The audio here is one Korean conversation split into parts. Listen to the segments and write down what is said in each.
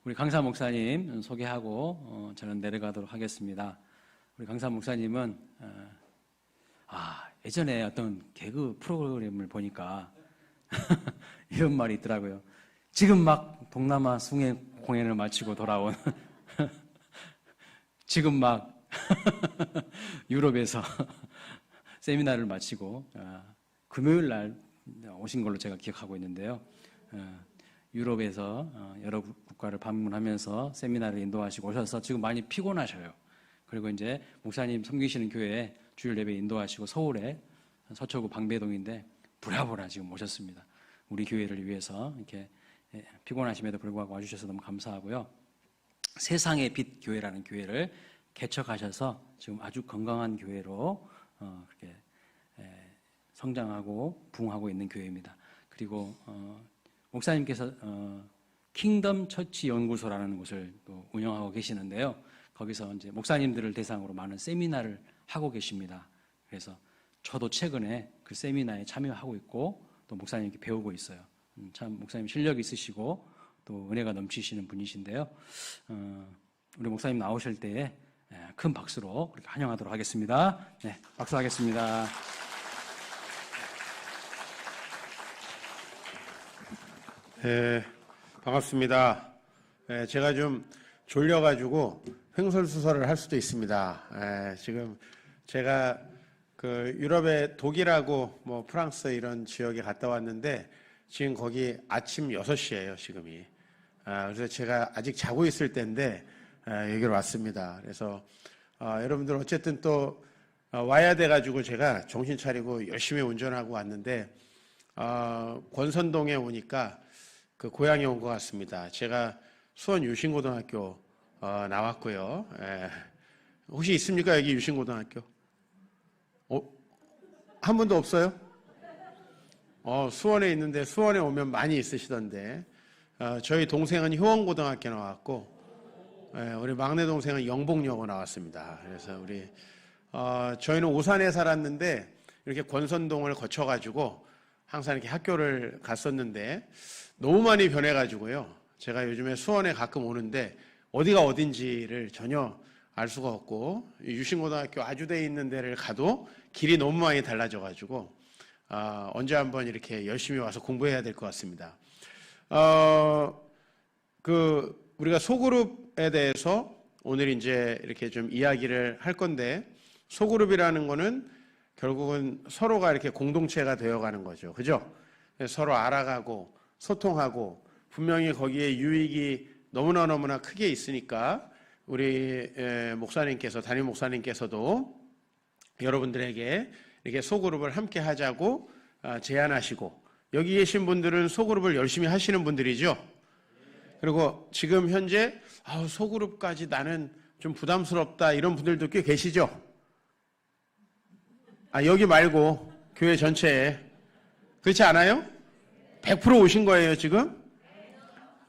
우리 강사 목사님 소개하고 저는 내려가도록 하겠습니다. 우리 강사 목사님은 예전에 어떤 개그 프로그램을 보니까 이런 말이 있더라고요. 지금 막 동남아 숭례 공연을 마치고 돌아온 지금 막 유럽에서 세미나를 마치고 금요일 날 오신 걸로 제가 기억하고 있는데요. 유럽에서 여러 국가를 방문하면서 세미나를 인도하시고 오셔서 지금 많이 피곤하셔요. 그리고 이제 목사님 섬기시는 교회에 주일 예배 인도하시고 서울에 서초구 방배동인데 부랴부랴 지금 오셨습니다. 우리 교회를 위해서 이렇게 피곤하심에도 불구하고 와주셔서 너무 감사하고요. 세상의 빛 교회라는 교회를 개척하셔서 지금 아주 건강한 교회로 그렇게 성장하고 부흥하고 있는 교회입니다. 그리고 목사님께서 킹덤 처치 연구소라는 곳을 또 운영하고 계시는데요. 거기서 이제 목사님들을 대상으로 많은 세미나를 하고 계십니다. 그래서 저도 최근에 그 세미나에 참여하고 있고 또 목사님께 배우고 있어요. 참 목사님 실력이 있으시고 또 은혜가 넘치시는 분이신데요. 우리 목사님 나오실 때에 큰 박수로 그렇게 환영하도록 하겠습니다. 네, 박수하겠습니다. 네, 반갑습니다. 제가 좀 졸려가지고 횡설수설을 할 수도 있습니다. 지금 제가 그 유럽의 독일하고 뭐 프랑스 이런 지역에 갔다 왔는데 지금 거기 아침 6시예요, 지금이. 그래서 제가 아직 자고 있을 때인데 여기로 왔습니다. 그래서 여러분들 어쨌든 또 와야 돼가지고 제가 정신 차리고 열심히 운전하고 왔는데 권선동에 오니까 그 고향에 온 것 같습니다. 제가 수원 유신고등학교 나왔고요. 혹시 있습니까? 여기 유신고등학교? 한 분도 없어요? 수원에 있는데 수원에 오면 많이 있으시던데 저희 동생은 효원고등학교 나왔고 우리 막내 동생은 영봉여고 나왔습니다. 그래서 우리 저희는 오산에 살았는데 이렇게 권선동을 거쳐가지고 항상 이렇게 학교를 갔었는데 너무 많이 변해가지고요. 제가 요즘에 수원에 가끔 오는데 어디가 어딘지를 전혀 알 수가 없고 유신고등학교 아주대에 있는 데를 가도 길이 너무 많이 달라져가지고 언제 한번 이렇게 열심히 와서 공부해야 될 것 같습니다. 우리가 소그룹에 대해서 오늘 이제 이렇게 좀 이야기를 할 건데 소그룹이라는 거는 결국은 서로가 이렇게 공동체가 되어가는 거죠. 그죠? 서로 알아가고 소통하고 분명히 거기에 유익이 너무나 크게 있으니까 우리 목사님께서 담임 목사님께서도 여러분들에게 이렇게 소그룹을 함께 하자고 제안하시고 여기 계신 분들은 소그룹을 열심히 하시는 분들이죠. 그리고 지금 현재 소그룹까지 나는 좀 부담스럽다 이런 분들도 꽤 계시죠. 여기 말고 교회 전체에 그렇지 않아요? 100% 오신 거예요 지금?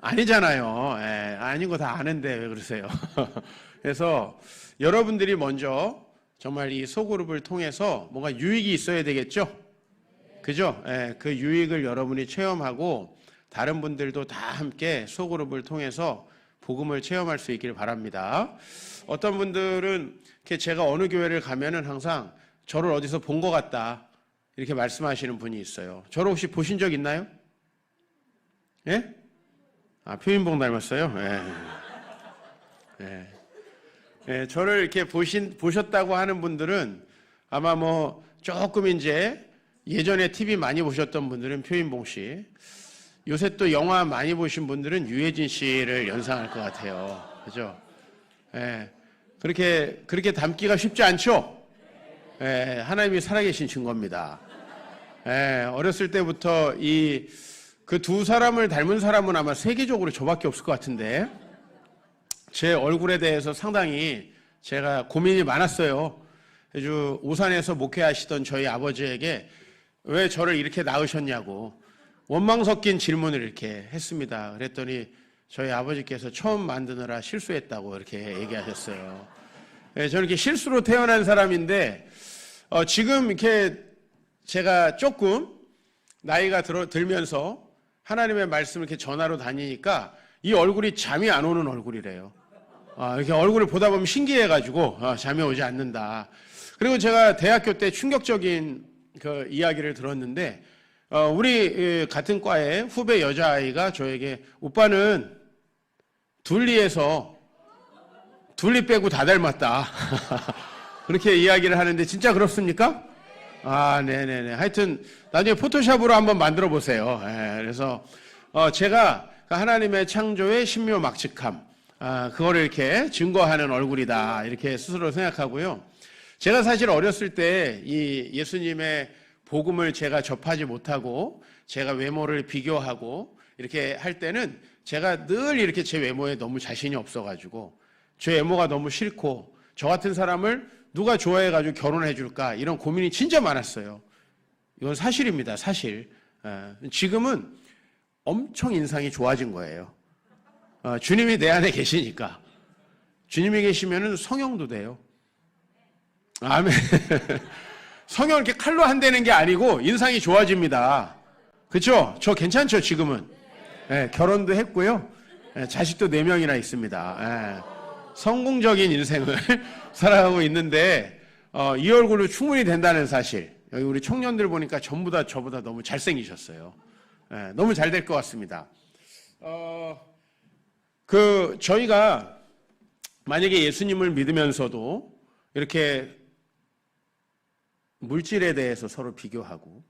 아니잖아요. 아닌 거 다 아는데 왜 그러세요? 그래서 여러분들이 먼저 정말 이 소그룹을 통해서 뭔가 유익이 있어야 되겠죠? 그죠? 그 유익을 여러분이 체험하고 다른 분들도 다 함께 소그룹을 통해서 복음을 체험할 수 있기를 바랍니다. 어떤 분들은 제가 어느 교회를 가면은 항상 저를 어디서 본 것 같다 이렇게 말씀하시는 분이 있어요. 저를 혹시 보신 적 있나요? 예? 표인봉 닮았어요? 저를 이렇게 보셨다고 하는 분들은 아마 뭐 조금 이제 예전에 TV 많이 보셨던 분들은 표인봉 씨, 요새 또 영화 많이 보신 분들은 유해진 씨를 연상할 것 같아요. 그죠? 그렇게 닮기가 쉽지 않죠? 하나님이 살아계신 증거입니다. 어렸을 때부터 그 두 사람을 닮은 사람은 아마 세계적으로 저밖에 없을 것 같은데 제 얼굴에 대해서 상당히 제가 고민이 많았어요. 아주 오산에서 목회하시던 저희 아버지에게 왜 저를 이렇게 낳으셨냐고 원망 섞인 질문을 이렇게 했습니다. 그랬더니 저희 아버지께서 처음 만드느라 실수했다고 이렇게 얘기하셨어요. 저는 이렇게 실수로 태어난 사람인데 지금 이렇게 제가 조금 나이가 들면서 하나님의 말씀을 이렇게 전하러 다니니까 이 얼굴이 잠이 안 오는 얼굴이래요. 이렇게 얼굴을 보다 보면 신기해가지고 잠이 오지 않는다. 그리고 제가 대학교 때 충격적인 그 이야기를 들었는데 우리 같은 과의 후배 여자아이가 저에게 오빠는 둘리에서 둘리 빼고 다 닮았다. 그렇게 이야기를 하는데 진짜 그렇습니까? 네네네. 하여튼 나중에 포토샵으로 한번 만들어 보세요. 그래서 제가 하나님의 창조의 신묘막측함, 그거를 이렇게 증거하는 얼굴이다 이렇게 스스로 생각하고요. 제가 사실 어렸을 때 이 예수님의 복음을 제가 접하지 못하고 제가 외모를 비교하고 이렇게 할 때는 제가 늘 이렇게 제 외모에 너무 자신이 없어가지고 제 외모가 너무 싫고 저 같은 사람을 누가 좋아해가지고 결혼해 줄까 이런 고민이 진짜 많았어요. 이건 사실입니다. 사실. 지금은 엄청 인상이 좋아진 거예요. 주님이 내 안에 계시니까. 주님이 계시면은 성형도 돼요. 아멘. 성형 이렇게 칼로 한다는 게 아니고 인상이 좋아집니다. 그렇죠? 저 괜찮죠, 지금은? 결혼도 했고요. 자식도 4명이나 있습니다. 성공적인 인생을 살아가고 있는데 이 얼굴로 충분히 된다는 사실. 여기 우리 청년들 보니까 전부 다 저보다 너무 잘생기셨어요. 너무 잘 될 것 같습니다. 저희가 만약에 예수님을 믿으면서도 이렇게 물질에 대해서 서로 비교하고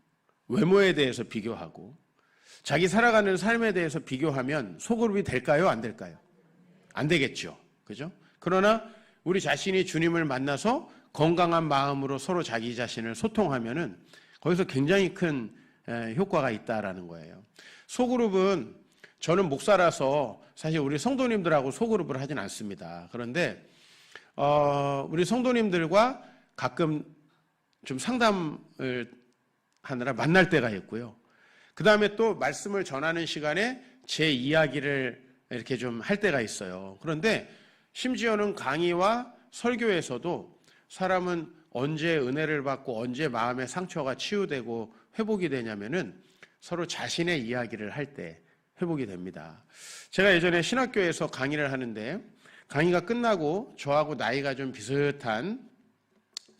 외모에 대해서 비교하고 자기 살아가는 삶에 대해서 비교하면 소그룹이 될까요? 안 될까요? 안 되겠죠. 그죠? 그러나 우리 자신이 주님을 만나서 건강한 마음으로 서로 자기 자신을 소통하면은 거기서 굉장히 큰 효과가 있다라는 거예요. 소그룹은 저는 목사라서 사실 우리 성도님들하고 소그룹을 하진 않습니다. 그런데 우리 성도님들과 가끔 좀 상담을 하느라 만날 때가 있고요. 그 다음에 또 말씀을 전하는 시간에 제 이야기를 이렇게 좀 할 때가 있어요. 그런데 심지어는 강의와 설교에서도 사람은 언제 은혜를 받고 언제 마음의 상처가 치유되고 회복이 되냐면은 서로 자신의 이야기를 할 때 회복이 됩니다. 제가 예전에 신학교에서 강의를 하는데 강의가 끝나고 저하고 나이가 좀 비슷한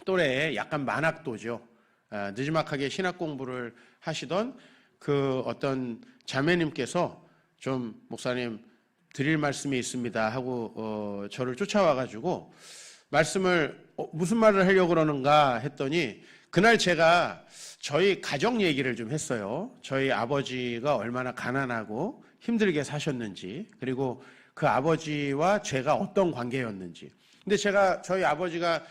또래의 약간 만학도죠. 느지막하게 신학 공부를 하시던 그 어떤 자매님께서 좀 목사님 드릴 말씀이 있습니다 하고 저를 쫓아와가지고 말씀을 무슨 말을 하려고 그러는가 했더니 그날 제가 저희 가정 얘기를 좀 했어요. 저희 아버지가 얼마나 가난하고 힘들게 사셨는지 그리고 그 아버지와 제가 어떤 관계였는지. 근데 제가 저희 아버지가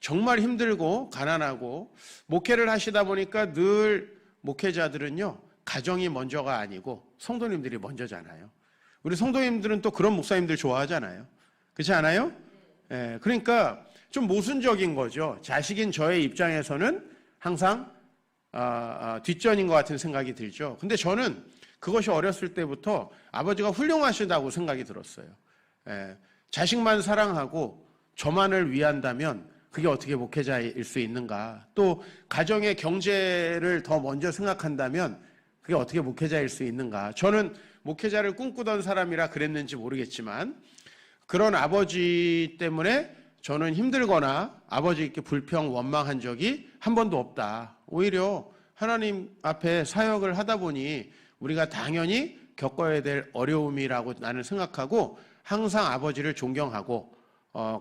정말 힘들고 가난하고 목회를 하시다 보니까 늘 목회자들은요 가정이 먼저가 아니고 성도님들이 먼저잖아요. 우리 성도님들은 또 그런 목사님들 좋아하잖아요. 그렇지 않아요? 그러니까 좀 모순적인 거죠. 자식인 저의 입장에서는 항상 뒷전인 것 같은 생각이 들죠. 근데 저는 그것이 어렸을 때부터 아버지가 훌륭하시다고 생각이 들었어요. 자식만 사랑하고 저만을 위한다면 그게 어떻게 목회자일 수 있는가? 또 가정의 경제를 더 먼저 생각한다면 그게 어떻게 목회자일 수 있는가? 저는 목회자를 꿈꾸던 사람이라 그랬는지 모르겠지만 그런 아버지 때문에 저는 힘들거나 아버지께 불평, 원망한 적이 한 번도 없다. 오히려 하나님 앞에 사역을 하다 보니 우리가 당연히 겪어야 될 어려움이라고 나는 생각하고 항상 아버지를 존경하고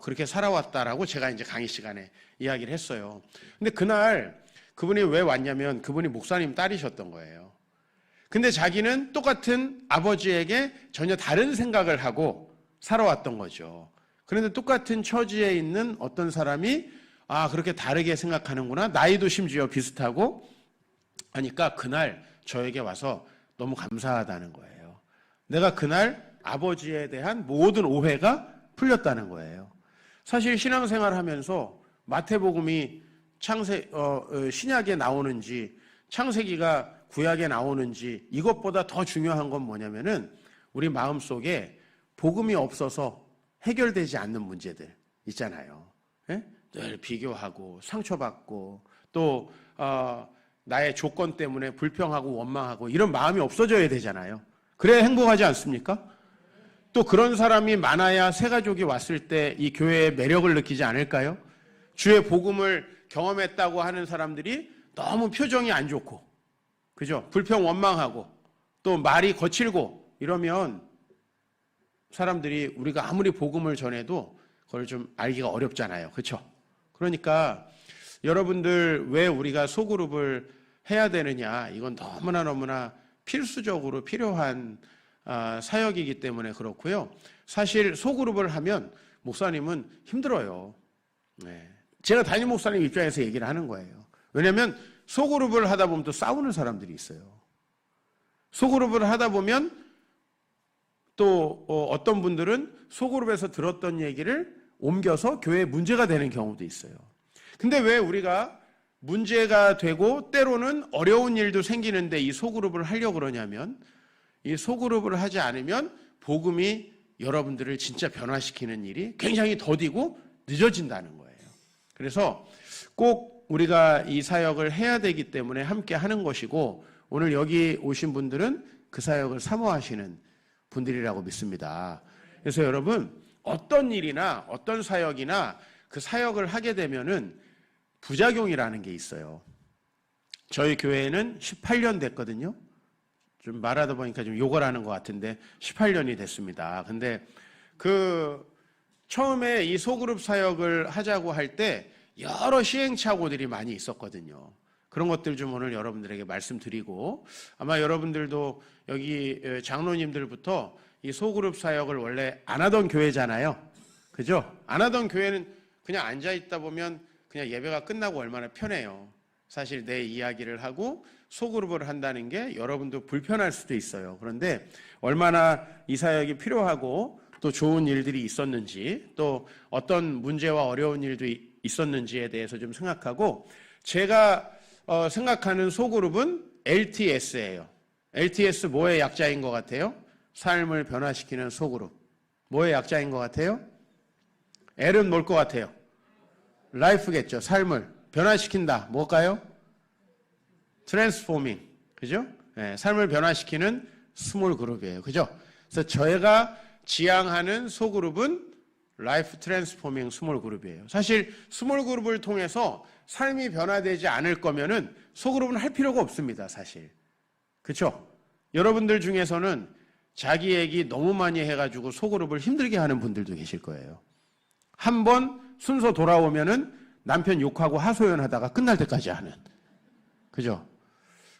그렇게 살아왔다라고 제가 이제 강의 시간에 이야기를 했어요. 근데 그날 그분이 왜 왔냐면 그분이 목사님 딸이셨던 거예요. 근데 자기는 똑같은 아버지에게 전혀 다른 생각을 하고 살아왔던 거죠. 그런데 똑같은 처지에 있는 어떤 사람이 그렇게 다르게 생각하는구나. 나이도 심지어 비슷하고 하니까 그날 저에게 와서 너무 감사하다는 거예요. 내가 그날 아버지에 대한 모든 오해가 풀렸다는 거예요. 사실 신앙생활 하면서 마태복음이 신약에 나오는지 창세기가 구약에 나오는지 이것보다 더 중요한 건 뭐냐면은 우리 마음속에 복음이 없어서 해결되지 않는 문제들 있잖아요. 늘 비교하고 상처받고 또 나의 조건 때문에 불평하고 원망하고 이런 마음이 없어져야 되잖아요. 그래야 행복하지 않습니까? 또 그런 사람이 많아야 새 가족이 왔을 때 이 교회의 매력을 느끼지 않을까요? 주의 복음을 경험했다고 하는 사람들이 너무 표정이 안 좋고, 그죠? 불평 원망하고, 또 말이 거칠고 이러면 사람들이 우리가 아무리 복음을 전해도 그걸 좀 알기가 어렵잖아요. 그렇죠? 그러니까 여러분들 왜 우리가 소그룹을 해야 되느냐, 이건 너무나 필수적으로 필요한 사역이기 때문에 그렇고요. 사실 소그룹을 하면 목사님은 힘들어요. 네. 제가 담임 목사님 입장에서 얘기를 하는 거예요. 왜냐하면 소그룹을 하다 보면 또 싸우는 사람들이 있어요. 소그룹을 하다 보면 또 어떤 분들은 소그룹에서 들었던 얘기를 옮겨서 교회에 문제가 되는 경우도 있어요. 근데 왜 우리가 문제가 되고 때로는 어려운 일도 생기는데 이 소그룹을 하려고 그러냐면, 이 소그룹을 하지 않으면 복음이 여러분들을 진짜 변화시키는 일이 굉장히 더디고 늦어진다는 거예요. 그래서 꼭 우리가 이 사역을 해야 되기 때문에 함께 하는 것이고, 오늘 여기 오신 분들은 그 사역을 사모하시는 분들이라고 믿습니다. 그래서 여러분, 어떤 일이나 어떤 사역이나 그 사역을 하게 되면은 부작용이라는 게 있어요. 저희 교회에는 18년 됐거든요. 좀 말하다 보니까 좀 욕을 하는 것 같은데 18년이 됐습니다. 근데 처음에 이 소그룹 사역을 하자고 할 때 여러 시행착오들이 많이 있었거든요. 그런 것들 좀 오늘 여러분들에게 말씀드리고, 아마 여러분들도 여기 장로님들부터 이 소그룹 사역을 원래 안 하던 교회잖아요. 그죠? 안 하던 교회는 그냥 앉아있다 보면 그냥 예배가 끝나고 얼마나 편해요. 사실 내 이야기를 하고 소그룹을 한다는 게 여러분도 불편할 수도 있어요. 그런데 얼마나 이 사역이 필요하고 또 좋은 일들이 있었는지, 또 어떤 문제와 어려운 일도 있었는지에 대해서 좀 생각하고, 제가 생각하는 소그룹은 LTS예요. LTS 뭐의 약자인 것 같아요? 삶을 변화시키는 소그룹. 뭐의 약자인 것 같아요? L은 뭘 것 같아요? 라이프겠죠. 삶을 변화시킨다. 뭘까요? 트랜스포밍. 그죠? 네, 삶을 변화시키는 스몰 그룹이에요. 그죠? 그래서 저희가 지향하는 소그룹은 라이프 트랜스포밍 스몰 그룹이에요. 사실 스몰 그룹을 통해서 삶이 변화되지 않을 거면은 소그룹은 할 필요가 없습니다. 사실. 그렇죠? 여러분들 중에서는 자기 얘기 너무 많이 해가지고 소그룹을 힘들게 하는 분들도 계실 거예요. 한번 순서 돌아오면은 남편 욕하고 하소연하다가 끝날 때까지 하는. 그죠?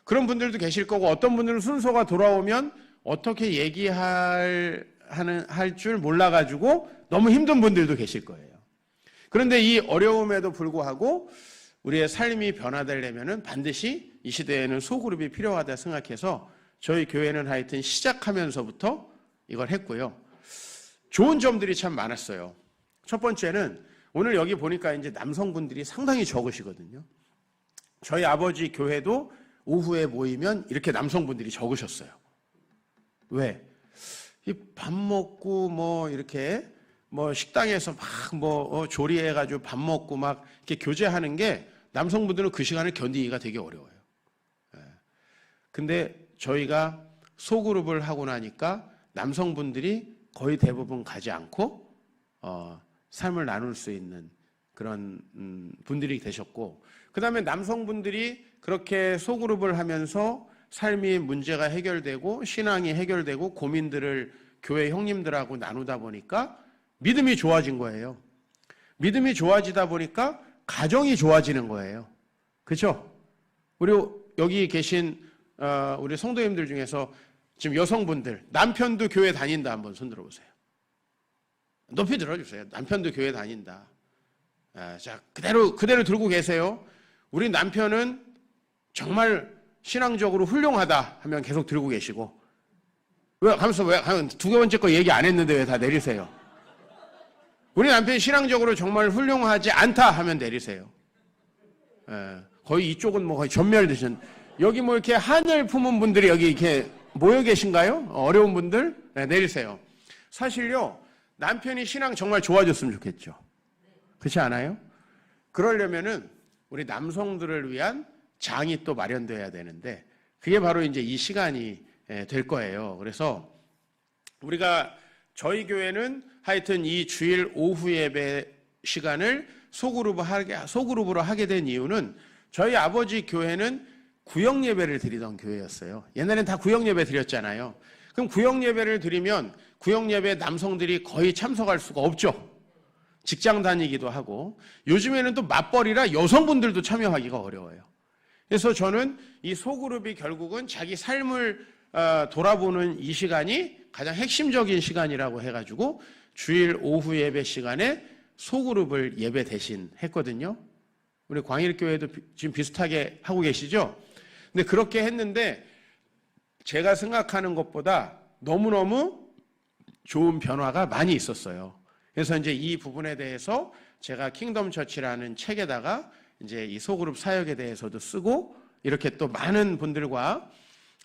그런 분들도 계실 거고, 어떤 분들은 순서가 돌아오면 어떻게 얘기할 줄 몰라가지고 너무 힘든 분들도 계실 거예요. 그런데 이 어려움에도 불구하고 우리의 삶이 변화되려면은 반드시 이 시대에는 소그룹이 필요하다 생각해서 저희 교회는 하여튼 시작하면서부터 이걸 했고요. 좋은 점들이 참 많았어요. 첫 번째는 오늘 여기 보니까 이제 남성분들이 상당히 적으시거든요. 저희 아버지 교회도 오후에 모이면 이렇게 남성분들이 적으셨어요. 왜? 이 밥 먹고 뭐 이렇게 뭐 식당에서 막 조리해가지고 밥 먹고 막 이렇게 교제하는 게 남성분들은 그 시간을 견디기가 되게 어려워요. 근데 저희가 소그룹을 하고 나니까 남성분들이 거의 대부분 가지 않고 삶을 나눌 수 있는 그런 분들이 되셨고, 그 다음에 남성분들이 그렇게 소그룹을 하면서 삶이 문제가 해결되고 신앙이 해결되고 고민들을 교회 형님들하고 나누다 보니까 믿음이 좋아진 거예요. 믿음이 좋아지다 보니까 가정이 좋아지는 거예요. 그렇죠? 우리 여기 계신 우리 성도님들 중에서 지금 여성분들 남편도 교회 다닌다 한번 손 들어보세요. 높이 들어주세요. 남편도 교회 다닌다. 자, 그대로 들고 계세요. 우리 남편은 정말 신앙적으로 훌륭하다 하면 계속 들고 계시고, 왜 두 번째 거 얘기 안 했는데 왜 다 내리세요? 우리 남편이 신앙적으로 정말 훌륭하지 않다 하면 내리세요. 거의 이쪽은 뭐 거의 전멸되신, 여기 뭐 이렇게 한을 품은 분들이 여기 이렇게 모여 계신가요? 어려운 분들? 네, 내리세요. 사실요, 남편이 신앙 정말 좋아졌으면 좋겠죠. 그렇지 않아요? 그러려면은 우리 남성들을 위한 장이 또 마련돼야 되는데, 그게 바로 이제 이 시간이 될 거예요. 그래서 우리가 저희 교회는 하여튼 이 주일 오후 예배 시간을 소그룹으로 하게 된 이유는 저희 아버지 교회는 구역 예배를 드리던 교회였어요. 옛날엔 다 구역 예배 드렸잖아요. 그럼 구역 예배를 드리면 구역 예배 남성들이 거의 참석할 수가 없죠. 직장 다니기도 하고 요즘에는 또 맞벌이라 여성분들도 참여하기가 어려워요. 그래서 저는 이 소그룹이 결국은 자기 삶을 돌아보는 이 시간이 가장 핵심적인 시간이라고 해가지고 주일 오후 예배 시간에 소그룹을 예배 대신 했거든요. 우리 광일교회도 지금 비슷하게 하고 계시죠? 근데 그렇게 했는데 제가 생각하는 것보다 너무너무 좋은 변화가 많이 있었어요. 그래서 이제 이 부분에 대해서 제가 킹덤 처치라는 책에다가 이제 이 소그룹 사역에 대해서도 쓰고 이렇게 또 많은 분들과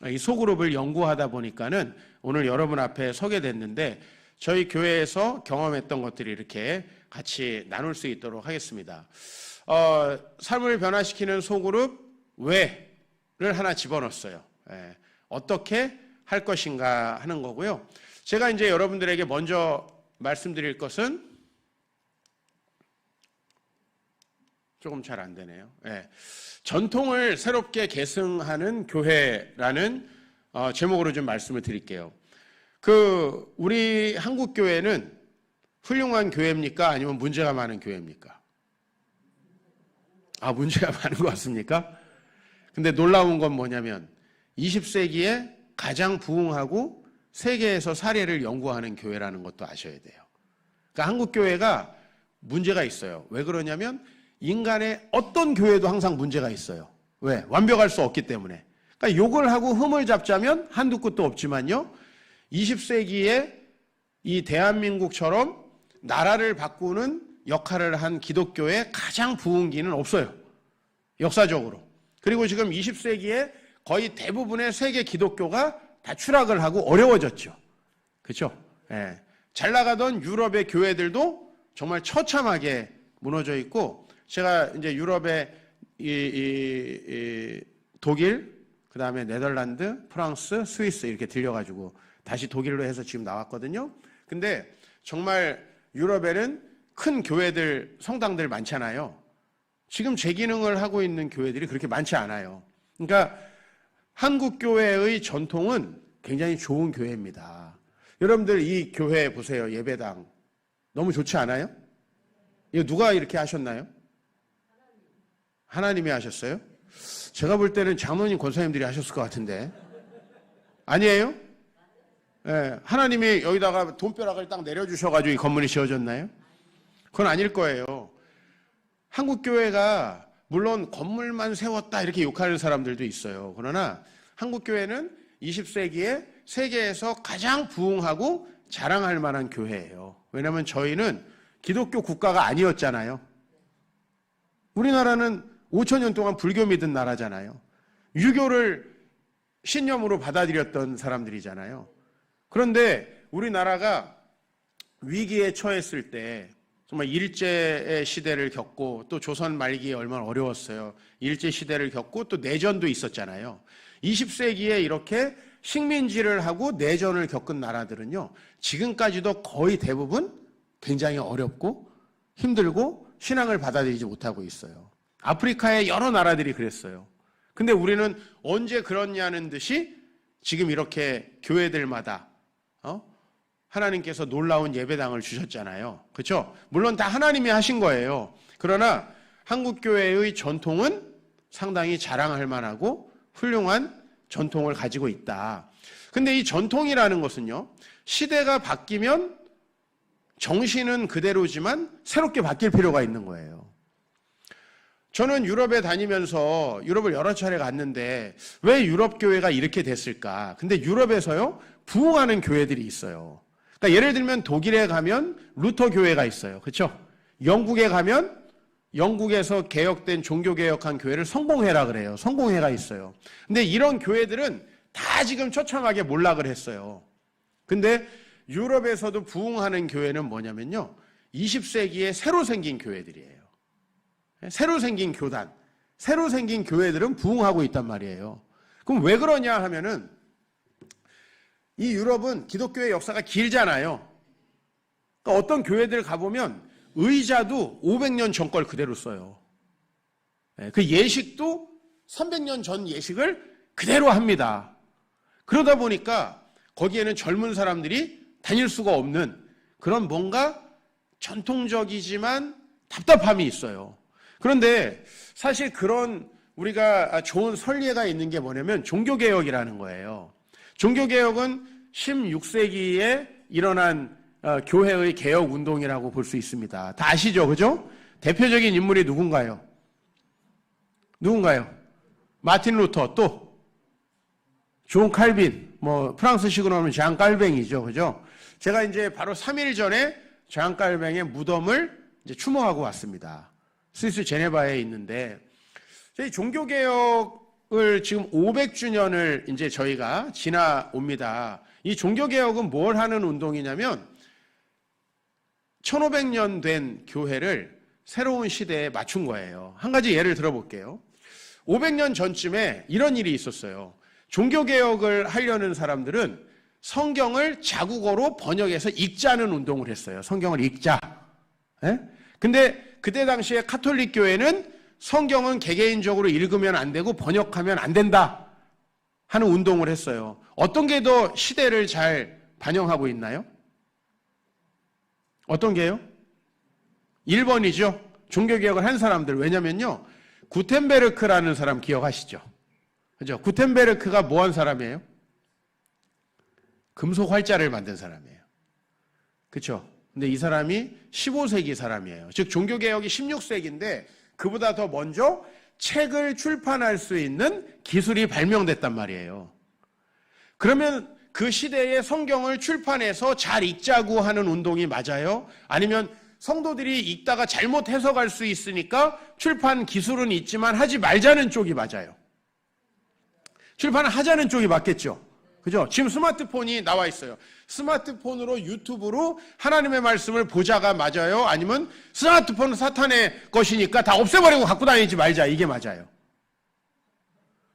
이 소그룹을 연구하다 보니까는 오늘 여러분 앞에 서게 됐는데 저희 교회에서 경험했던 것들이 이렇게 같이 나눌 수 있도록 하겠습니다. 삶을 변화시키는 소그룹 왜를 하나 집어넣었어요. 어떻게 할 것인가 하는 거고요. 제가 이제 여러분들에게 먼저 말씀드릴 것은 조금 잘 안 되네요. 전통을 새롭게 계승하는 교회라는 제목으로 좀 말씀을 드릴게요. 우리 한국 교회는 훌륭한 교회입니까? 아니면 문제가 많은 교회입니까? 문제가 많은 것 같습니까? 근데 놀라운 건 뭐냐면 20세기에 가장 부흥하고 세계에서 사례를 연구하는 교회라는 것도 아셔야 돼요. 그러니까 한국 교회가 문제가 있어요. 왜 그러냐면 인간의 어떤 교회도 항상 문제가 있어요. 왜? 완벽할 수 없기 때문에. 그러니까 욕을 하고 흠을 잡자면 한두 끝도 없지만요. 20세기에 이 대한민국처럼 나라를 바꾸는 역할을 한 기독교의 가장 부흥기는 없어요. 역사적으로. 그리고 지금 20세기에 거의 대부분의 세계 기독교가 다 추락을 하고 어려워졌죠. 그렇죠? 잘 나가던 유럽의 교회들도 정말 처참하게 무너져 있고 제가 이제 유럽의 독일, 그 다음에 네덜란드, 프랑스, 스위스 이렇게 들려가지고 다시 독일로 해서 지금 나왔거든요. 근데 정말 유럽에는 큰 교회들, 성당들 많잖아요. 지금 재기능을 하고 있는 교회들이 그렇게 많지 않아요. 그러니까 한국 교회의 전통은 굉장히 좋은 교회입니다. 여러분들 이 교회 보세요. 예배당. 너무 좋지 않아요? 이거 누가 이렇게 하셨나요? 하나님이 하셨어요? 제가 볼 때는 장로님, 권사님들이 하셨을 것 같은데. 아니에요? 하나님이 여기다가 돈벼락을 딱 내려주셔가지고 이 건물이 지어졌나요? 그건 아닐 거예요. 한국 교회가 물론 건물만 세웠다 이렇게 욕하는 사람들도 있어요. 그러나 한국 교회는 20세기에 세계에서 가장 부흥하고 자랑할 만한 교회예요. 왜냐하면 저희는 기독교 국가가 아니었잖아요. 우리나라는 5,000년 동안 불교 믿은 나라잖아요. 유교를 신념으로 받아들였던 사람들이잖아요. 그런데 우리나라가 위기에 처했을 때 정말 일제의 시대를 겪고 또 조선 말기에 얼마나 어려웠어요. 일제 시대를 겪고 또 내전도 있었잖아요. 20세기에 이렇게 식민지를 하고 내전을 겪은 나라들은요. 지금까지도 거의 대부분 굉장히 어렵고 힘들고 신앙을 받아들이지 못하고 있어요. 아프리카의 여러 나라들이 그랬어요. 근데 우리는 언제 그렇냐는 듯이 지금 이렇게 교회들마다 하나님께서 놀라운 예배당을 주셨잖아요. 그렇죠? 물론 다 하나님이 하신 거예요. 그러나 한국교회의 전통은 상당히 자랑할 만하고 훌륭한 전통을 가지고 있다. 근데 이 전통이라는 것은요. 시대가 바뀌면 정신은 그대로지만 새롭게 바뀔 필요가 있는 거예요. 저는 유럽에 다니면서 유럽을 여러 차례 갔는데 왜 유럽 교회가 이렇게 됐을까? 근데 유럽에서요. 부흥하는 교회들이 있어요. 그러니까 예를 들면 독일에 가면 루터 교회가 있어요. 그렇죠? 영국에 가면 영국에서 개혁된 종교개혁한 교회를 성공회라 그래요. 성공회가 있어요. 근데 이런 교회들은 다 지금 처참하게 몰락을 했어요. 근데 유럽에서도 부흥하는 교회는 뭐냐면요. 20세기에 새로 생긴 교회들이에요. 새로 생긴 교단, 새로 생긴 교회들은 부흥하고 있단 말이에요. 그럼 왜 그러냐 하면은 이 유럽은 기독교의 역사가 길잖아요. 그러니까 어떤 교회들 가보면 의자도 500년 전 걸 그대로 써요. 그 예식도 300년 전 예식을 그대로 합니다. 그러다 보니까 거기에는 젊은 사람들이 다닐 수가 없는 그런 뭔가 전통적이지만 답답함이 있어요. 그런데 사실 그런 우리가 좋은 선례가 있는 게 뭐냐면 종교개혁이라는 거예요. 종교개혁은 16세기에 일어난 교회의 개혁 운동이라고 볼 수 있습니다. 다 아시죠? 그죠? 대표적인 인물이 누군가요? 마틴 루터, 또 존 칼빈, 프랑스식으로 하면 장 깔뱅이죠. 그죠? 제가 이제 바로 3일 전에 장 깔뱅의 무덤을 이제 추모하고 왔습니다. 스위스 제네바에 있는데, 저희 종교개혁을 지금 500주년을 이제 저희가 지나옵니다. 이 종교개혁은 뭘 하는 운동이냐면, 1500년 된 교회를 새로운 시대에 맞춘 거예요. 한 가지 예를 들어볼게요. 500년 전쯤에 이런 일이 있었어요. 종교개혁을 하려는 사람들은 성경을 자국어로 번역해서 읽자는 운동을 했어요. 성경을 읽자. 근데 그때 당시에 카톨릭 교회는 성경은 개개인적으로 읽으면 안 되고 번역하면 안 된다 하는 운동을 했어요. 어떤 게 더 시대를 잘 반영하고 있나요? 어떤 게요? 1번이죠. 종교개혁을 한 사람들. 왜냐면요, 구텐베르크라는 사람 기억하시죠? 그죠? 구텐베르크가 뭐 한 사람이에요? 금속 활자를 만든 사람이에요. 그렇죠? 근데 이 사람이 15세기 사람이에요. 즉 종교개혁이 16세기인데 그보다 더 먼저 책을 출판할 수 있는 기술이 발명됐단 말이에요. 그러면 그 시대에 성경을 출판해서 잘 읽자고 하는 운동이 맞아요? 아니면 성도들이 읽다가 잘못 해석할 수 있으니까 출판 기술은 있지만 하지 말자는 쪽이 맞아요? 출판을 하자는 쪽이 맞겠죠? 그죠? 지금 스마트폰이 나와 있어요. 스마트폰으로 유튜브로 하나님의 말씀을 보자가 맞아요? 아니면 스마트폰은 사탄의 것이니까 다 없애버리고 갖고 다니지 말자, 이게 맞아요?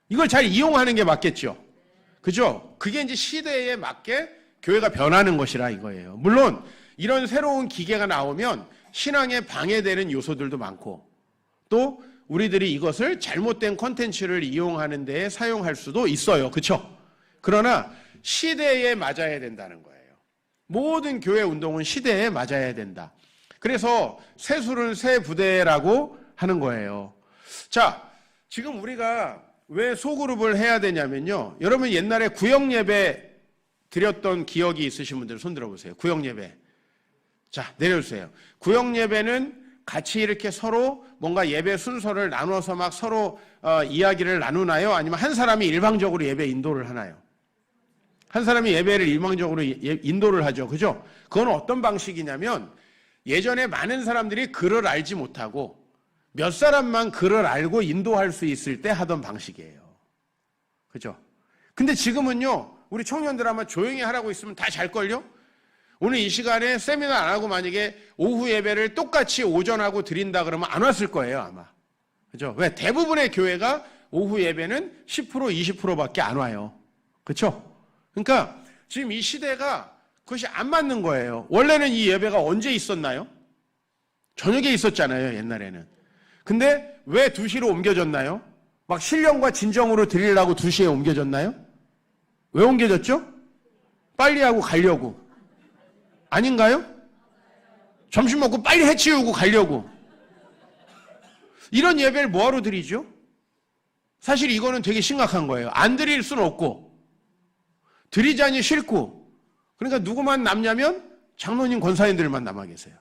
이걸 잘 이용하는 게 맞겠죠? 그죠? 그게 이제 시대에 맞게 교회가 변하는 것이라 이거예요. 물론 이런 새로운 기계가 나오면 신앙에 방해되는 요소들도 많고, 또 우리들이 이것을 잘못된 콘텐츠를 이용하는 데에 사용할 수도 있어요. 그렇죠? 그러나 시대에 맞아야 된다는 거예요. 모든 교회 운동은 시대에 맞아야 된다. 그래서 새술은 새 부대라고 하는 거예요. 자, 지금 우리가 왜 소그룹을 해야 되냐면요, 여러분 옛날에 구역예배 드렸던 기억이 있으신 분들 손 들어보세요. 구역예배. 자, 내려주세요. 구역예배는 같이 이렇게 서로 뭔가 예배 순서를 나눠서 막 서로 이야기를 나누나요? 아니면 한 사람이 일방적으로 예배 인도를 하나요? 한 사람이 예배를 일방적으로 인도를 하죠. 그죠? 그건 어떤 방식이냐면, 예전에 많은 사람들이 글을 알지 못하고 몇 사람만 글을 알고 인도할 수 있을 때 하던 방식이에요. 그죠? 근데 지금은요, 우리 청년들 아마 조용히 하라고 있으면 다 잘걸요? 오늘 이 시간에 세미나 안 하고 만약에 오후 예배를 똑같이 오전하고 드린다 그러면 안 왔을 거예요, 아마. 그죠? 왜? 대부분의 교회가 오후 예배는 10%, 20%밖에 안 와요. 그렇죠? 그러니까 지금 이 시대가 그것이 안 맞는 거예요. 원래는 이 예배가 언제 있었나요? 저녁에 있었잖아요, 옛날에는. 근데 왜 2시로 옮겨졌나요? 막 신령과 진정으로 드리려고 2시에 옮겨졌나요? 왜 옮겨졌죠? 빨리 하고 가려고. 아닌가요? 점심 먹고 빨리 해치우고 가려고. 이런 예배를 뭐하러 드리죠? 사실 이거는 되게 심각한 거예요. 안 드릴 수는 없고, 드리자니 싫고, 그러니까 누구만 남냐면 장로님, 권사님들만 남아 계세요.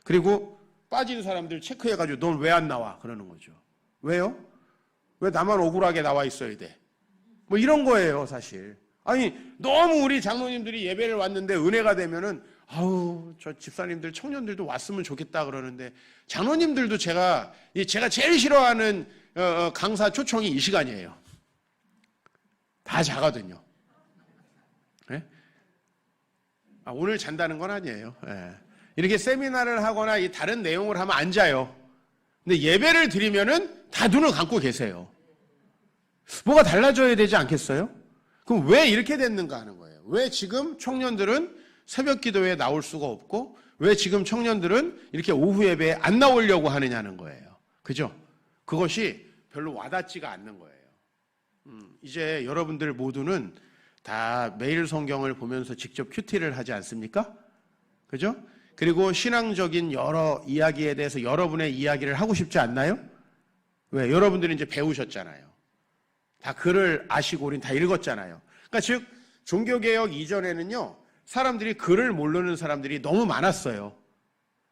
그리고 빠진 사람들 체크해가지고 넌 왜 안 나와? 그러는 거죠. 왜요? 왜 나만 억울하게 나와 있어야 돼? 뭐 이런 거예요, 사실. 아니, 너무 우리 장로님들이 예배를 왔는데 은혜가 되면은 아우, 저 집사님들, 청년들도 왔으면 좋겠다 그러는데, 장로님들도 제가 제일 싫어하는 강사 초청이 이 시간이에요. 다 자거든요. 네? 오늘 잔다는 건 아니에요. 네. 이렇게 세미나를 하거나 이 다른 내용을 하면 안 자요. 근데 예배를 드리면은 다 눈을 감고 계세요. 뭐가 달라져야 되지 않겠어요? 그럼 왜 이렇게 됐는가 하는 거예요. 왜 지금 청년들은 새벽 기도에 나올 수가 없고, 왜 지금 청년들은 이렇게 오후 예배에 안 나오려고 하느냐는 거예요. 그죠? 그것이 별로 와닿지가 않는 거예요. 이제 여러분들 모두는 다 매일 성경을 보면서 직접 큐티를 하지 않습니까? 그죠? 그리고 신앙적인 여러 이야기에 대해서 여러분의 이야기를 하고 싶지 않나요? 왜? 여러분들이 이제 배우셨잖아요. 다 글을 아시고 우린 다 읽었잖아요. 그러니까 즉 종교개혁 이전에는요, 사람들이 글을 모르는 사람들이 너무 많았어요.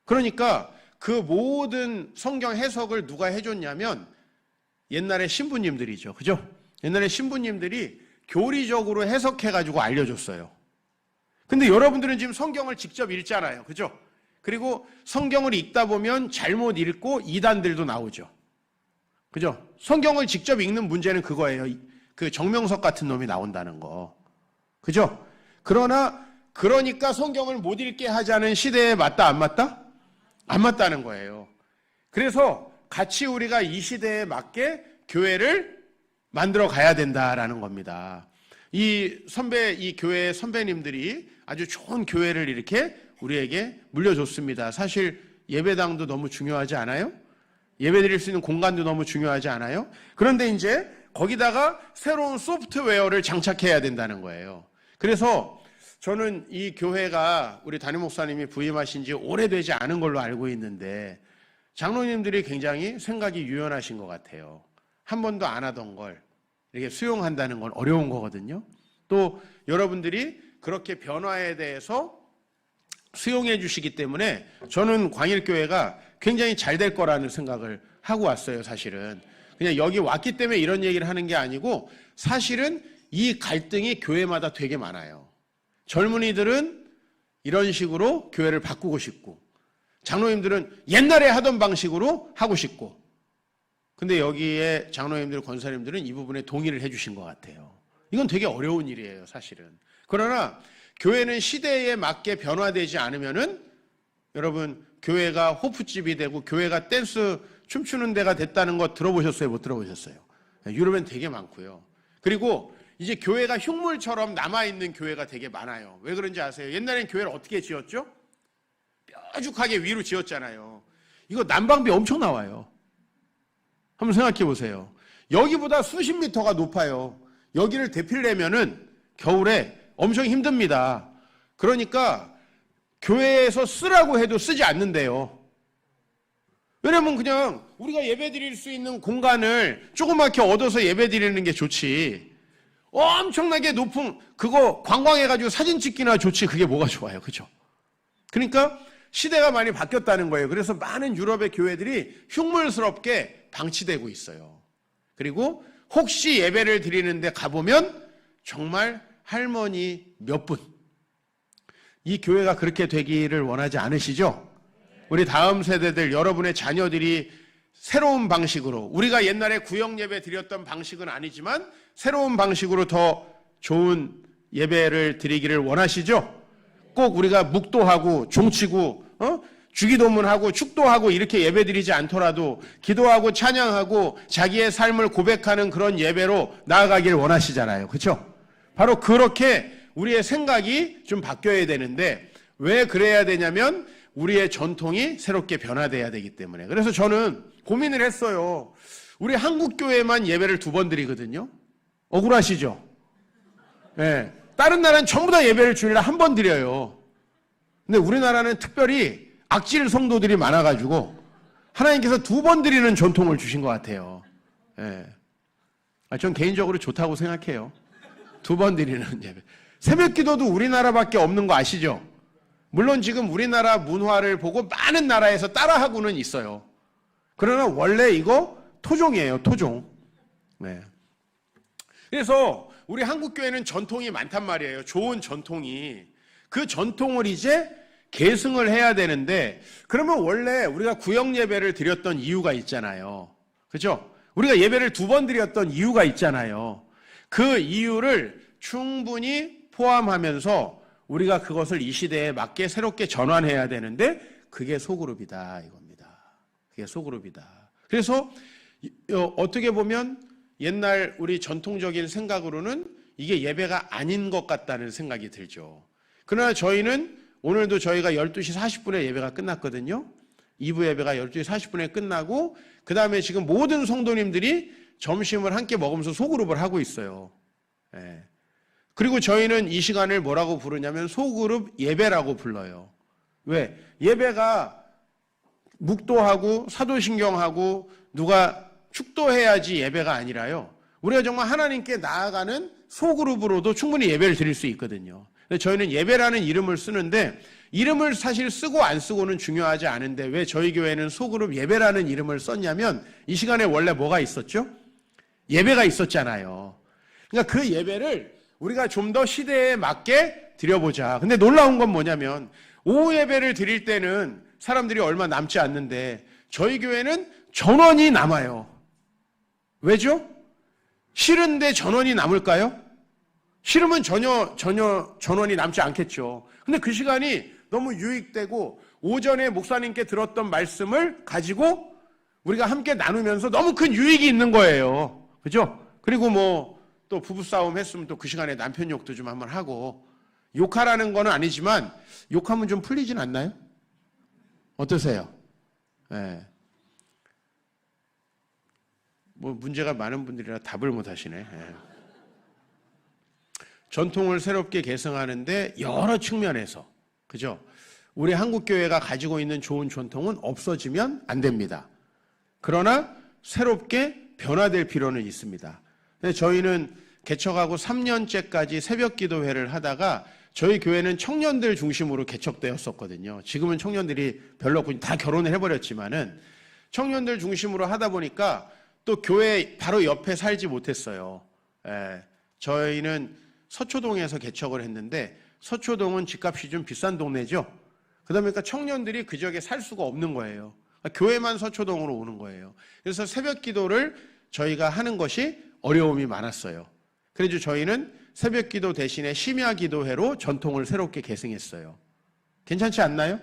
그러니까 그 모든 성경 해석을 누가 해줬냐면 옛날에 신부님들이죠. 그죠? 옛날에 신부님들이 교리적으로 해석해가지고 알려줬어요. 근데 여러분들은 지금 성경을 직접 읽잖아요. 그죠? 그리고 성경을 읽다 보면 잘못 읽고 이단들도 나오죠. 그죠? 성경을 직접 읽는 문제는 그거예요. 그 정명석 같은 놈이 나온다는 거. 그죠? 그러니까 성경을 못 읽게 하자는 시대에 맞다, 안 맞다? 안 맞다는 거예요. 그래서 같이 우리가 이 시대에 맞게 교회를 만들어 가야 된다라는 겁니다. 이 교회 선배님들이 아주 좋은 교회를 이렇게 우리에게 물려줬습니다. 사실 예배당도 너무 중요하지 않아요? 예배 드릴 수 있는 공간도 너무 중요하지 않아요? 그런데 이제 거기다가 새로운 소프트웨어를 장착해야 된다는 거예요. 그래서 저는 이 교회가 우리 담임 목사님이 부임하신 지 오래되지 않은 걸로 알고 있는데 장로님들이 굉장히 생각이 유연하신 것 같아요. 한 번도 안 하던 걸 이렇게 수용한다는 건 어려운 거거든요. 또 여러분들이 그렇게 변화에 대해서 수용해 주시기 때문에 저는 광일교회가 굉장히 잘 될 거라는 생각을 하고 왔어요. 사실은 그냥 여기 왔기 때문에 이런 얘기를 하는 게 아니고 사실은 이 갈등이 교회마다 되게 많아요. 젊은이들은 이런 식으로 교회를 바꾸고 싶고 장로님들은 옛날에 하던 방식으로 하고 싶고, 근데 여기에 장로님들, 권사님들은 이 부분에 동의를 해주신 것 같아요. 이건 되게 어려운 일이에요, 사실은. 그러나 교회는 시대에 맞게 변화되지 않으면은 여러분 교회가 호프집이 되고 교회가 댄스 춤추는 데가 됐다는 거 들어보셨어요? 못 들어보셨어요? 유럽엔 되게 많고요. 그리고 이제 교회가 흉물처럼 남아있는 교회가 되게 많아요. 왜 그런지 아세요? 옛날엔 교회를 어떻게 지었죠? 뾰족하게 위로 지었잖아요. 이거 난방비 엄청 나와요. 한번 생각해 보세요. 여기보다 수십 미터가 높아요. 여기를 대피려면은 겨울에 엄청 힘듭니다. 그러니까 교회에서 쓰라고 해도 쓰지 않는데요. 왜냐면 그냥 우리가 예배 드릴 수 있는 공간을 조그맣게 얻어서 예배 드리는 게 좋지. 엄청나게 높은 그거 관광해가지고 사진 찍기나 좋지. 그게 뭐가 좋아요. 그죠? 그러니까 시대가 많이 바뀌었다는 거예요. 그래서 많은 유럽의 교회들이 흉물스럽게 방치되고 있어요. 그리고 혹시 예배를 드리는데 가보면 정말 할머니 몇 분. 이 교회가 그렇게 되기를 원하지 않으시죠? 우리 다음 세대들, 여러분의 자녀들이 새로운 방식으로, 우리가 옛날에 구역 예배 드렸던 방식은 아니지만 새로운 방식으로 더 좋은 예배를 드리기를 원하시죠? 꼭 우리가 묵도하고 종치고 주기도문하고 축도하고 이렇게 예배 드리지 않더라도 기도하고 찬양하고 자기의 삶을 고백하는 그런 예배로 나아가길 원하시잖아요. 그렇죠? 바로 그렇게 우리의 생각이 좀 바뀌어야 되는데 왜 그래야 되냐면 우리의 전통이 새롭게 변화돼야 되기 때문에. 그래서 저는 고민을 했어요. 우리 한국 교회만 예배를 2번 드리거든요. 억울하시죠? 네. 다른 나라는 전부 다 예배를 주일날 1번 드려요. 근데 우리나라는 특별히 악질 성도들이 많아가지고 하나님께서 2번 드리는 전통을 주신 것 같아요. 네. 전 개인적으로 좋다고 생각해요. 2번 드리는 예배. 새벽 기도도 우리나라밖에 없는 거 아시죠? 물론 지금 우리나라 문화를 보고 많은 나라에서 따라하고는 있어요. 그러나 원래 이거 토종이에요, 토종. 네. 그래서 우리 한국 교회는 전통이 많단 말이에요. 좋은 전통이. 그 전통을 이제 계승을 해야 되는데 그러면 원래 우리가 구역 예배를 드렸던 이유가 있잖아요. 그렇죠? 우리가 예배를 2번 드렸던 이유가 있잖아요. 그 이유를 충분히 포함하면서 우리가 그것을 이 시대에 맞게 새롭게 전환해야 되는데 그게 소그룹이다 이겁니다. 그게 소그룹이다. 그래서 어떻게 보면 옛날 우리 전통적인 생각으로는 이게 예배가 아닌 것 같다는 생각이 들죠. 그러나 저희는 오늘도 저희가 12시 40분에 예배가 끝났거든요. 2부 예배가 12시 40분에 끝나고 그 다음에 지금 모든 성도님들이 점심을 함께 먹으면서 소그룹을 하고 있어요. 예. 그리고 저희는 이 시간을 뭐라고 부르냐면 소그룹 예배라고 불러요. 왜? 예배가 묵도하고 사도신경하고 누가 축도해야지 예배가 아니라요. 우리가 정말 하나님께 나아가는 소그룹으로도 충분히 예배를 드릴 수 있거든요. 근데 저희는 예배라는 이름을 쓰는데 이름을 사실 쓰고 안 쓰고는 중요하지 않은데 왜 저희 교회는 소그룹 예배라는 이름을 썼냐면 이 시간에 원래 뭐가 있었죠? 예배가 있었잖아요. 그러니까 그 예배를 우리가 좀 더 시대에 맞게 드려보자. 근데 놀라운 건 뭐냐면 오후 예배를 드릴 때는 사람들이 얼마 남지 않는데 저희 교회는 전원이 남아요. 왜죠? 싫은데 전원이 남을까요? 싫으면 전혀 전원이 남지 않겠죠. 근데 그 시간이 너무 유익되고 오전에 목사님께 들었던 말씀을 가지고 우리가 함께 나누면서 너무 큰 유익이 있는 거예요. 그죠? 그리고 뭐 또 부부싸움 했으면 또 그 시간에 남편 욕도 좀 한번 하고 욕하라는 건 아니지만 욕하면 좀 풀리진 않나요? 어떠세요? 예. 뭐 문제가 많은 분들이라 답을 못 하시네. 예. 전통을 새롭게 개성하는데 여러 측면에서 그죠? 우리 한국교회가 가지고 있는 좋은 전통은 없어지면 안 됩니다. 그러나 새롭게 변화될 필요는 있습니다. 저희는 개척하고 3년째까지 새벽 기도회를 하다가 저희 교회는 청년들 중심으로 개척되었었거든요. 지금은 청년들이 별로 없고 다 결혼을 해버렸지만은 청년들 중심으로 하다 보니까 또 교회 바로 옆에 살지 못했어요. 저희는 서초동에서 개척을 했는데 서초동은 집값이 좀 비싼 동네죠. 그러다 보니까 청년들이 그 지역에 살 수가 없는 거예요. 교회만 서초동으로 오는 거예요. 그래서 새벽 기도를 저희가 하는 것이 어려움이 많았어요. 그래서 저희는 새벽 기도 대신에 심야 기도회로 전통을 새롭게 계승했어요. 괜찮지 않나요?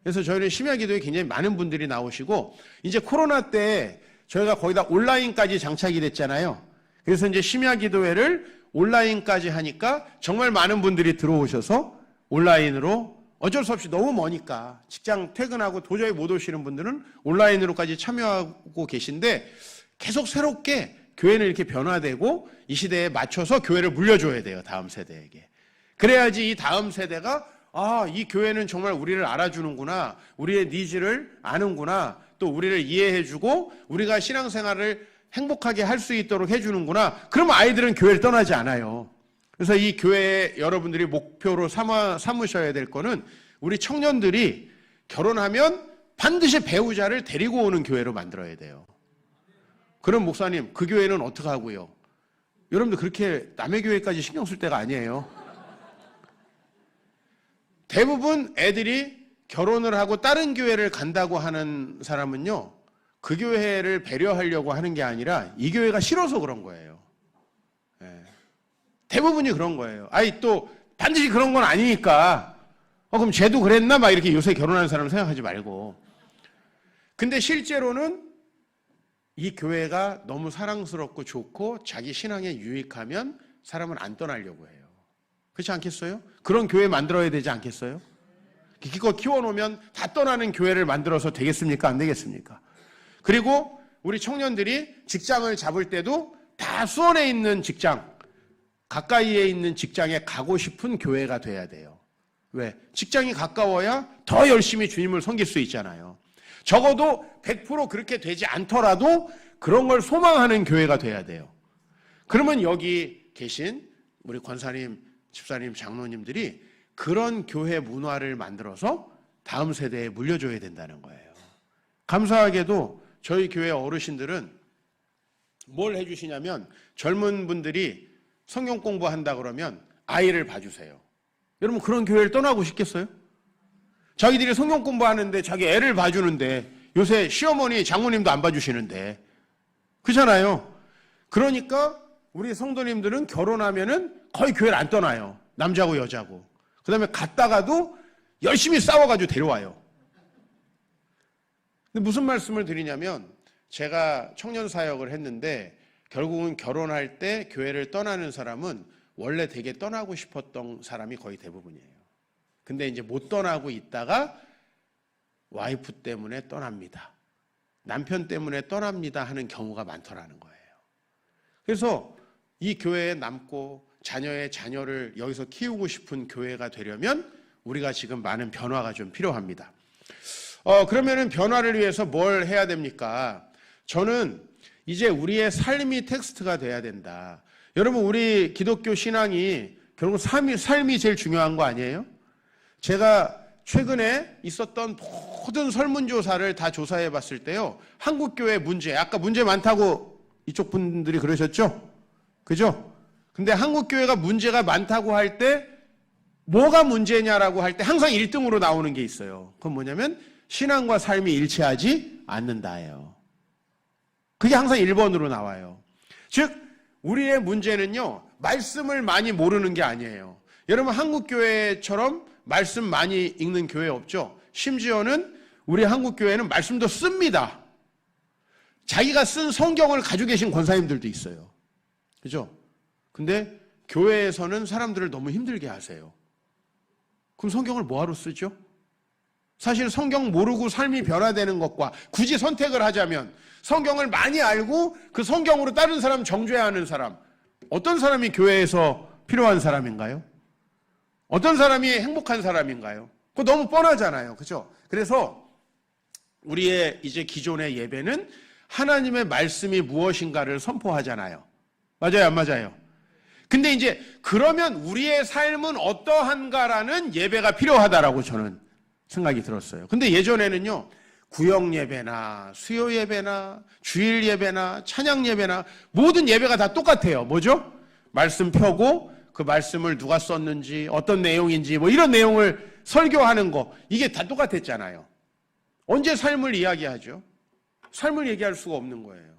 그래서 저희는 심야 기도에 굉장히 많은 분들이 나오시고 이제 코로나 때 저희가 거의 다 온라인까지 장착이 됐잖아요. 그래서 이제 심야 기도회를 온라인까지 하니까 정말 많은 분들이 들어오셔서 온라인으로 어쩔 수 없이 너무 머니까 직장 퇴근하고 도저히 못 오시는 분들은 온라인으로까지 참여하고 계신데 계속 새롭게 교회는 이렇게 변화되고 이 시대에 맞춰서 교회를 물려줘야 돼요. 다음 세대에게. 그래야지 이 다음 세대가 이 교회는 정말 우리를 알아주는구나. 우리의 니즈를 아는구나. 또 우리를 이해해주고 우리가 신앙생활을 행복하게 할 수 있도록 해주는구나. 그러면 아이들은 교회를 떠나지 않아요. 그래서 이 교회에 여러분들이 목표로 삼으셔야 될 거는 우리 청년들이 결혼하면 반드시 배우자를 데리고 오는 교회로 만들어야 돼요. 그럼 목사님, 그 교회는 어떻게 하고요? 여러분들 그렇게 남의 교회까지 신경 쓸 때가 아니에요. 대부분 애들이 결혼을 하고 다른 교회를 간다고 하는 사람은요, 그 교회를 배려하려고 하는 게 아니라 이 교회가 싫어서 그런 거예요. 대부분이 그런 거예요. 또 반드시 그런 건 아니니까 그럼 쟤도 그랬나? 막 이렇게 요새 결혼하는 사람 생각하지 말고. 근데 실제로는 이 교회가 너무 사랑스럽고 좋고 자기 신앙에 유익하면 사람은 안 떠나려고 해요. 그렇지 않겠어요? 그런 교회 만들어야 되지 않겠어요? 기껏 키워놓으면 다 떠나는 교회를 만들어서 되겠습니까? 안 되겠습니까? 그리고 우리 청년들이 직장을 잡을 때도 다 수원에 있는 직장, 가까이에 있는 직장에 가고 싶은 교회가 돼야 돼요. 왜? 직장이 가까워야 더 열심히 주님을 섬길 수 있잖아요. 적어도 100% 그렇게 되지 않더라도 그런 걸 소망하는 교회가 돼야 돼요. 그러면 여기 계신 우리 권사님, 집사님, 장로님들이 그런 교회 문화를 만들어서 다음 세대에 물려줘야 된다는 거예요. 감사하게도 저희 교회 어르신들은 뭘 해주시냐면 젊은 분들이 성경 공부한다 그러면 아이를 봐주세요. 여러분 그런 교회를 떠나고 싶겠어요? 자기들이 성경 공부하는데 자기 애를 봐주는데 요새 시어머니, 장모님도 안 봐주시는데 그렇잖아요. 그러니까 우리 성도님들은 결혼하면은 거의 교회를 안 떠나요. 남자고 여자고. 그 다음에 갔다가도 열심히 싸워가지고 데려와요. 근데 무슨 말씀을 드리냐면 제가 청년 사역을 했는데 결국은 결혼할 때 교회를 떠나는 사람은 원래 되게 떠나고 싶었던 사람이 거의 대부분이에요. 근데 이제 못 떠나고 있다가 와이프 때문에 떠납니다. 남편 때문에 떠납니다 하는 경우가 많더라는 거예요. 그래서 이 교회에 남고 자녀의 자녀를 여기서 키우고 싶은 교회가 되려면 우리가 지금 많은 변화가 좀 필요합니다. 그러면은 변화를 위해서 뭘 해야 됩니까? 저는 이제 우리의 삶이 텍스트가 돼야 된다. 여러분, 우리 기독교 신앙이 결국 삶이 제일 중요한 거 아니에요? 제가 최근에 있었던 모든 설문조사를 다 조사해 봤을 때요, 한국교회 문제, 아까 문제 많다고 이쪽 분들이 그러셨죠? 그죠? 근데 한국교회가 문제가 많다고 할 때 뭐가 문제냐라고 할 때 항상 1등으로 나오는 게 있어요. 그건 뭐냐면 신앙과 삶이 일치하지 않는다예요. 그게 항상 1번으로 나와요. 즉 우리의 문제는요, 말씀을 많이 모르는 게 아니에요. 여러분, 한국교회처럼 말씀 많이 읽는 교회 없죠? 심지어는 우리 한국교회는 말씀도 씁니다. 자기가 쓴 성경을 가지고 계신 권사님들도 있어요. 그죠? 근데 교회에서는 사람들을 너무 힘들게 하세요. 그럼 성경을 뭐하러 쓰죠? 사실 성경 모르고 삶이 변화되는 것과 굳이 선택을 하자면 성경을 많이 알고 그 성경으로 다른 사람 정죄하는 사람, 어떤 사람이 교회에서 필요한 사람인가요? 어떤 사람이 행복한 사람인가요? 그거 너무 뻔하잖아요. 그죠? 그래서 우리의 이제 기존의 예배는 하나님의 말씀이 무엇인가를 선포하잖아요. 맞아요, 안 맞아요? 근데 이제 그러면 우리의 삶은 어떠한가라는 예배가 필요하다라고 저는 생각이 들었어요. 근데 예전에는요, 구역 예배나 수요 예배나 주일 예배나 찬양 예배나 모든 예배가 다 똑같아요. 뭐죠? 말씀 펴고 그 말씀을 누가 썼는지 어떤 내용인지 뭐 이런 내용을 설교하는 거, 이게 다 똑같았잖아요. 언제 삶을 이야기하죠? 삶을 얘기할 수가 없는 거예요.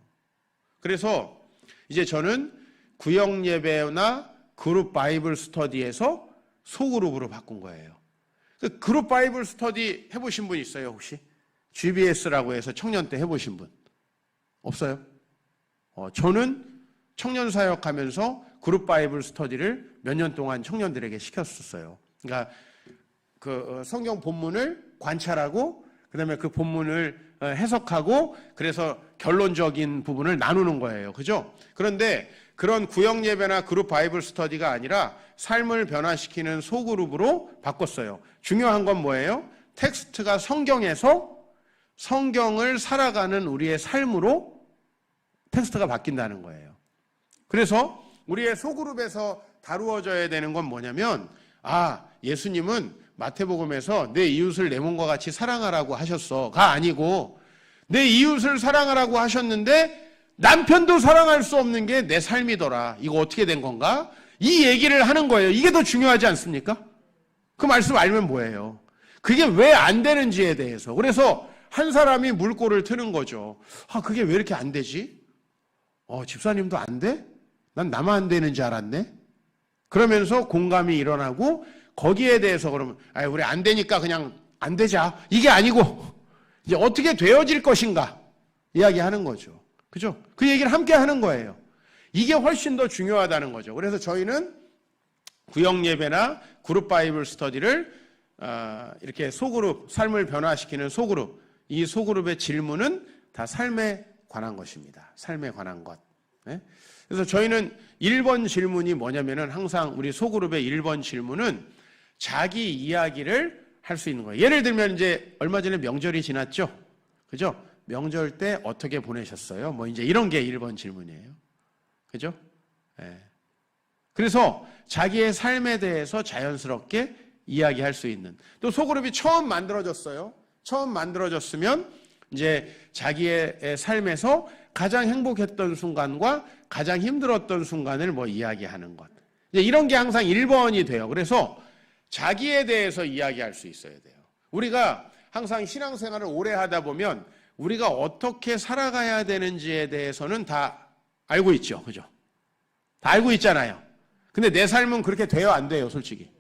그래서 이제 저는 구역 예배나 그룹 바이블 스터디에서 소그룹으로 바꾼 거예요. 그 그룹 바이블 스터디 해보신 분 있어요, 혹시? GBS라고 해서 청년 때 해보신 분? 없어요? 저는 청년 사역하면서 그룹 바이블 스터디를 몇 년 동안 청년들에게 시켰었어요. 그러니까 그 성경 본문을 관찰하고 그다음에 그 본문을 해석하고 그래서 결론적인 부분을 나누는 거예요. 그죠? 그런데 그런 구역 예배나 그룹 바이블 스터디가 아니라 삶을 변화시키는 소그룹으로 바꿨어요. 중요한 건 뭐예요? 텍스트가 성경에서 성경을 살아가는 우리의 삶으로 텍스트가 바뀐다는 거예요. 그래서 우리의 소그룹에서 다루어져야 되는 건 뭐냐면, 예수님은 마태복음에서 내 이웃을 내 몸과 같이 사랑하라고 하셨어가 아니고, 내 이웃을 사랑하라고 하셨는데 남편도 사랑할 수 없는 게 내 삶이더라. 이거 어떻게 된 건가? 이 얘기를 하는 거예요. 이게 더 중요하지 않습니까? 그 말씀 알면 뭐예요? 그게 왜 안 되는지에 대해서. 그래서 한 사람이 물꼬를 트는 거죠. 그게 왜 이렇게 안 되지? 집사님도 안 돼? 난 나만 안 되는 줄 알았네? 그러면서 공감이 일어나고 거기에 대해서 그러면 우리 안 되니까 그냥 안 되자. 이게 아니고 이제 어떻게 되어질 것인가 이야기하는 거죠. 그죠? 그 얘기를 함께 하는 거예요. 이게 훨씬 더 중요하다는 거죠. 그래서 저희는 구역 예배나 그룹 바이블 스터디를 이렇게 소그룹, 삶을 변화시키는 소그룹, 이 소그룹의 질문은 다 삶에 관한 것입니다. 삶에 관한 것. 네? 그래서 저희는 1번 질문이 뭐냐면은 항상 우리 소그룹의 1번 질문은 자기 이야기를 할 수 있는 거예요. 예를 들면 이제 얼마 전에 명절이 지났죠? 그죠? 명절 때 어떻게 보내셨어요? 뭐 이제 이런 게 1번 질문이에요. 그죠? 네. 그래서 자기의 삶에 대해서 자연스럽게 이야기할 수 있는. 또 소그룹이 처음 만들어졌어요. 처음 만들어졌으면 이제 자기의 삶에서 가장 행복했던 순간과 가장 힘들었던 순간을 뭐 이야기하는 것. 이제 이런 게 항상 1번이 돼요. 그래서 자기에 대해서 이야기할 수 있어야 돼요. 우리가 항상 신앙생활을 오래 하다 보면 우리가 어떻게 살아가야 되는지에 대해서는 다 알고 있죠. 그죠? 다 알고 있잖아요. 근데 내 삶은 그렇게 돼요? 안 돼요? 솔직히.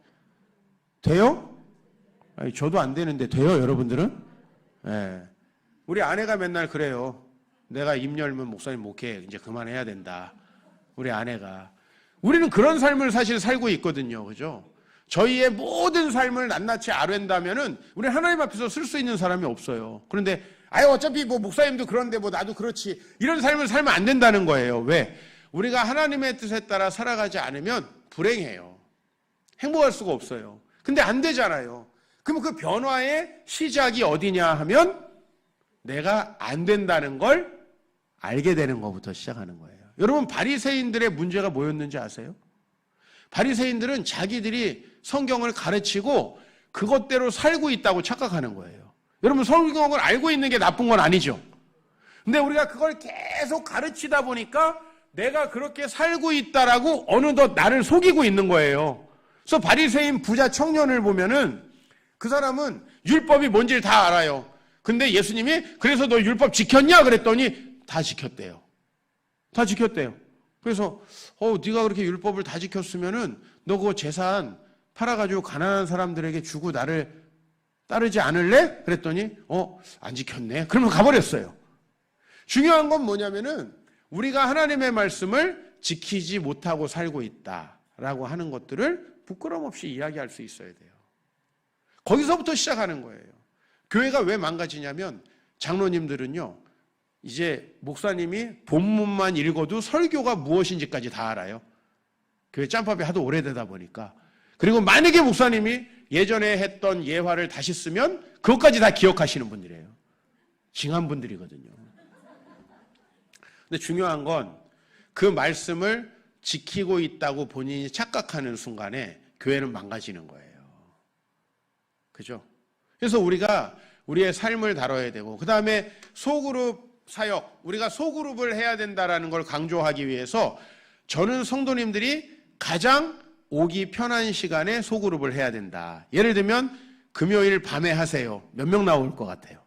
돼요? 저도 안 되는데 돼요? 여러분들은? 네. 우리 아내가 맨날 그래요. 내가 입 열면 목사님 목회 이제 그만해야 된다. 우리 아내가. 우리는 그런 삶을 사실 살고 있거든요. 그죠? 저희의 모든 삶을 낱낱이 아랜다면은 우리 하나님 앞에서 쓸 수 있는 사람이 없어요. 그런데 아유 어차피 뭐 목사님도 그런데 뭐 나도 그렇지 이런 삶을 살면 안 된다는 거예요. 왜? 우리가 하나님의 뜻에 따라 살아가지 않으면 불행해요. 행복할 수가 없어요. 근데 안 되잖아요. 그럼 그 변화의 시작이 어디냐 하면 내가 안 된다는 걸 알게 되는 것부터 시작하는 거예요. 여러분 바리새인들의 문제가 뭐였는지 아세요? 바리새인들은 자기들이 성경을 가르치고 그것대로 살고 있다고 착각하는 거예요. 여러분 성경을 알고 있는 게 나쁜 건 아니죠. 근데 우리가 그걸 계속 가르치다 보니까 내가 그렇게 살고 있다라고 어느덧 나를 속이고 있는 거예요. 그래서 바리새인 부자 청년을 보면은 그 사람은 율법이 뭔지를 다 알아요. 근데 예수님이 그래서 너 율법 지켰냐 그랬더니 다 지켰대요. 다 지켰대요. 그래서 네가 그렇게 율법을 다 지켰으면은 너 그거 재산 팔아가지고 가난한 사람들에게 주고 나를 따르지 않을래? 그랬더니 안 지켰네. 그러면 가버렸어요. 중요한 건 뭐냐면은 우리가 하나님의 말씀을 지키지 못하고 살고 있다라고 하는 것들을 부끄럼 없이 이야기할 수 있어야 돼요. 거기서부터 시작하는 거예요. 교회가 왜 망가지냐면 장로님들은요. 이제 목사님이 본문만 읽어도 설교가 무엇인지까지 다 알아요. 교회 짬밥이 하도 오래되다 보니까. 그리고 만약에 목사님이 예전에 했던 예화를 다시 쓰면 그것까지 다 기억하시는 분들이에요. 징한 분들이거든요. 근데 중요한 건 그 말씀을 지키고 있다고 본인이 착각하는 순간에 교회는 망가지는 거예요. 그죠? 그래서 우리가 우리의 삶을 다뤄야 되고 그 다음에 소그룹 사역, 우리가 소그룹을 해야 된다라는 걸 강조하기 위해서 저는 성도님들이 가장 오기 편한 시간에 소그룹을 해야 된다. 예를 들면 금요일 밤에 하세요. 몇 명 나올 것 같아요?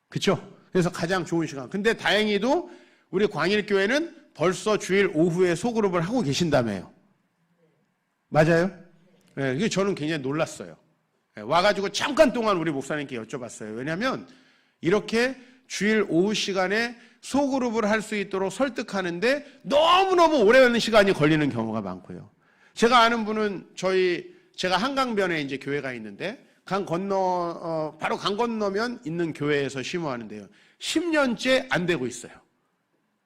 그렇죠? 그래서 가장 좋은 시간. 근데 다행히도 우리 광일교회는 벌써 주일 오후에 소그룹을 하고 계신다며요. 맞아요? 네, 이게 저는 굉장히 놀랐어요. 와가지고 잠깐 동안 우리 목사님께 여쭤봤어요. 왜냐하면 이렇게 주일 오후 시간에 소그룹을 할 수 있도록 설득하는데 너무너무 오래 걸리는 시간이 걸리는 경우가 많고요. 제가 아는 분은 제가 한강변에 이제 교회가 있는데 바로 강 건너면 있는 교회에서 심호하는데요. 10년째 안 되고 있어요.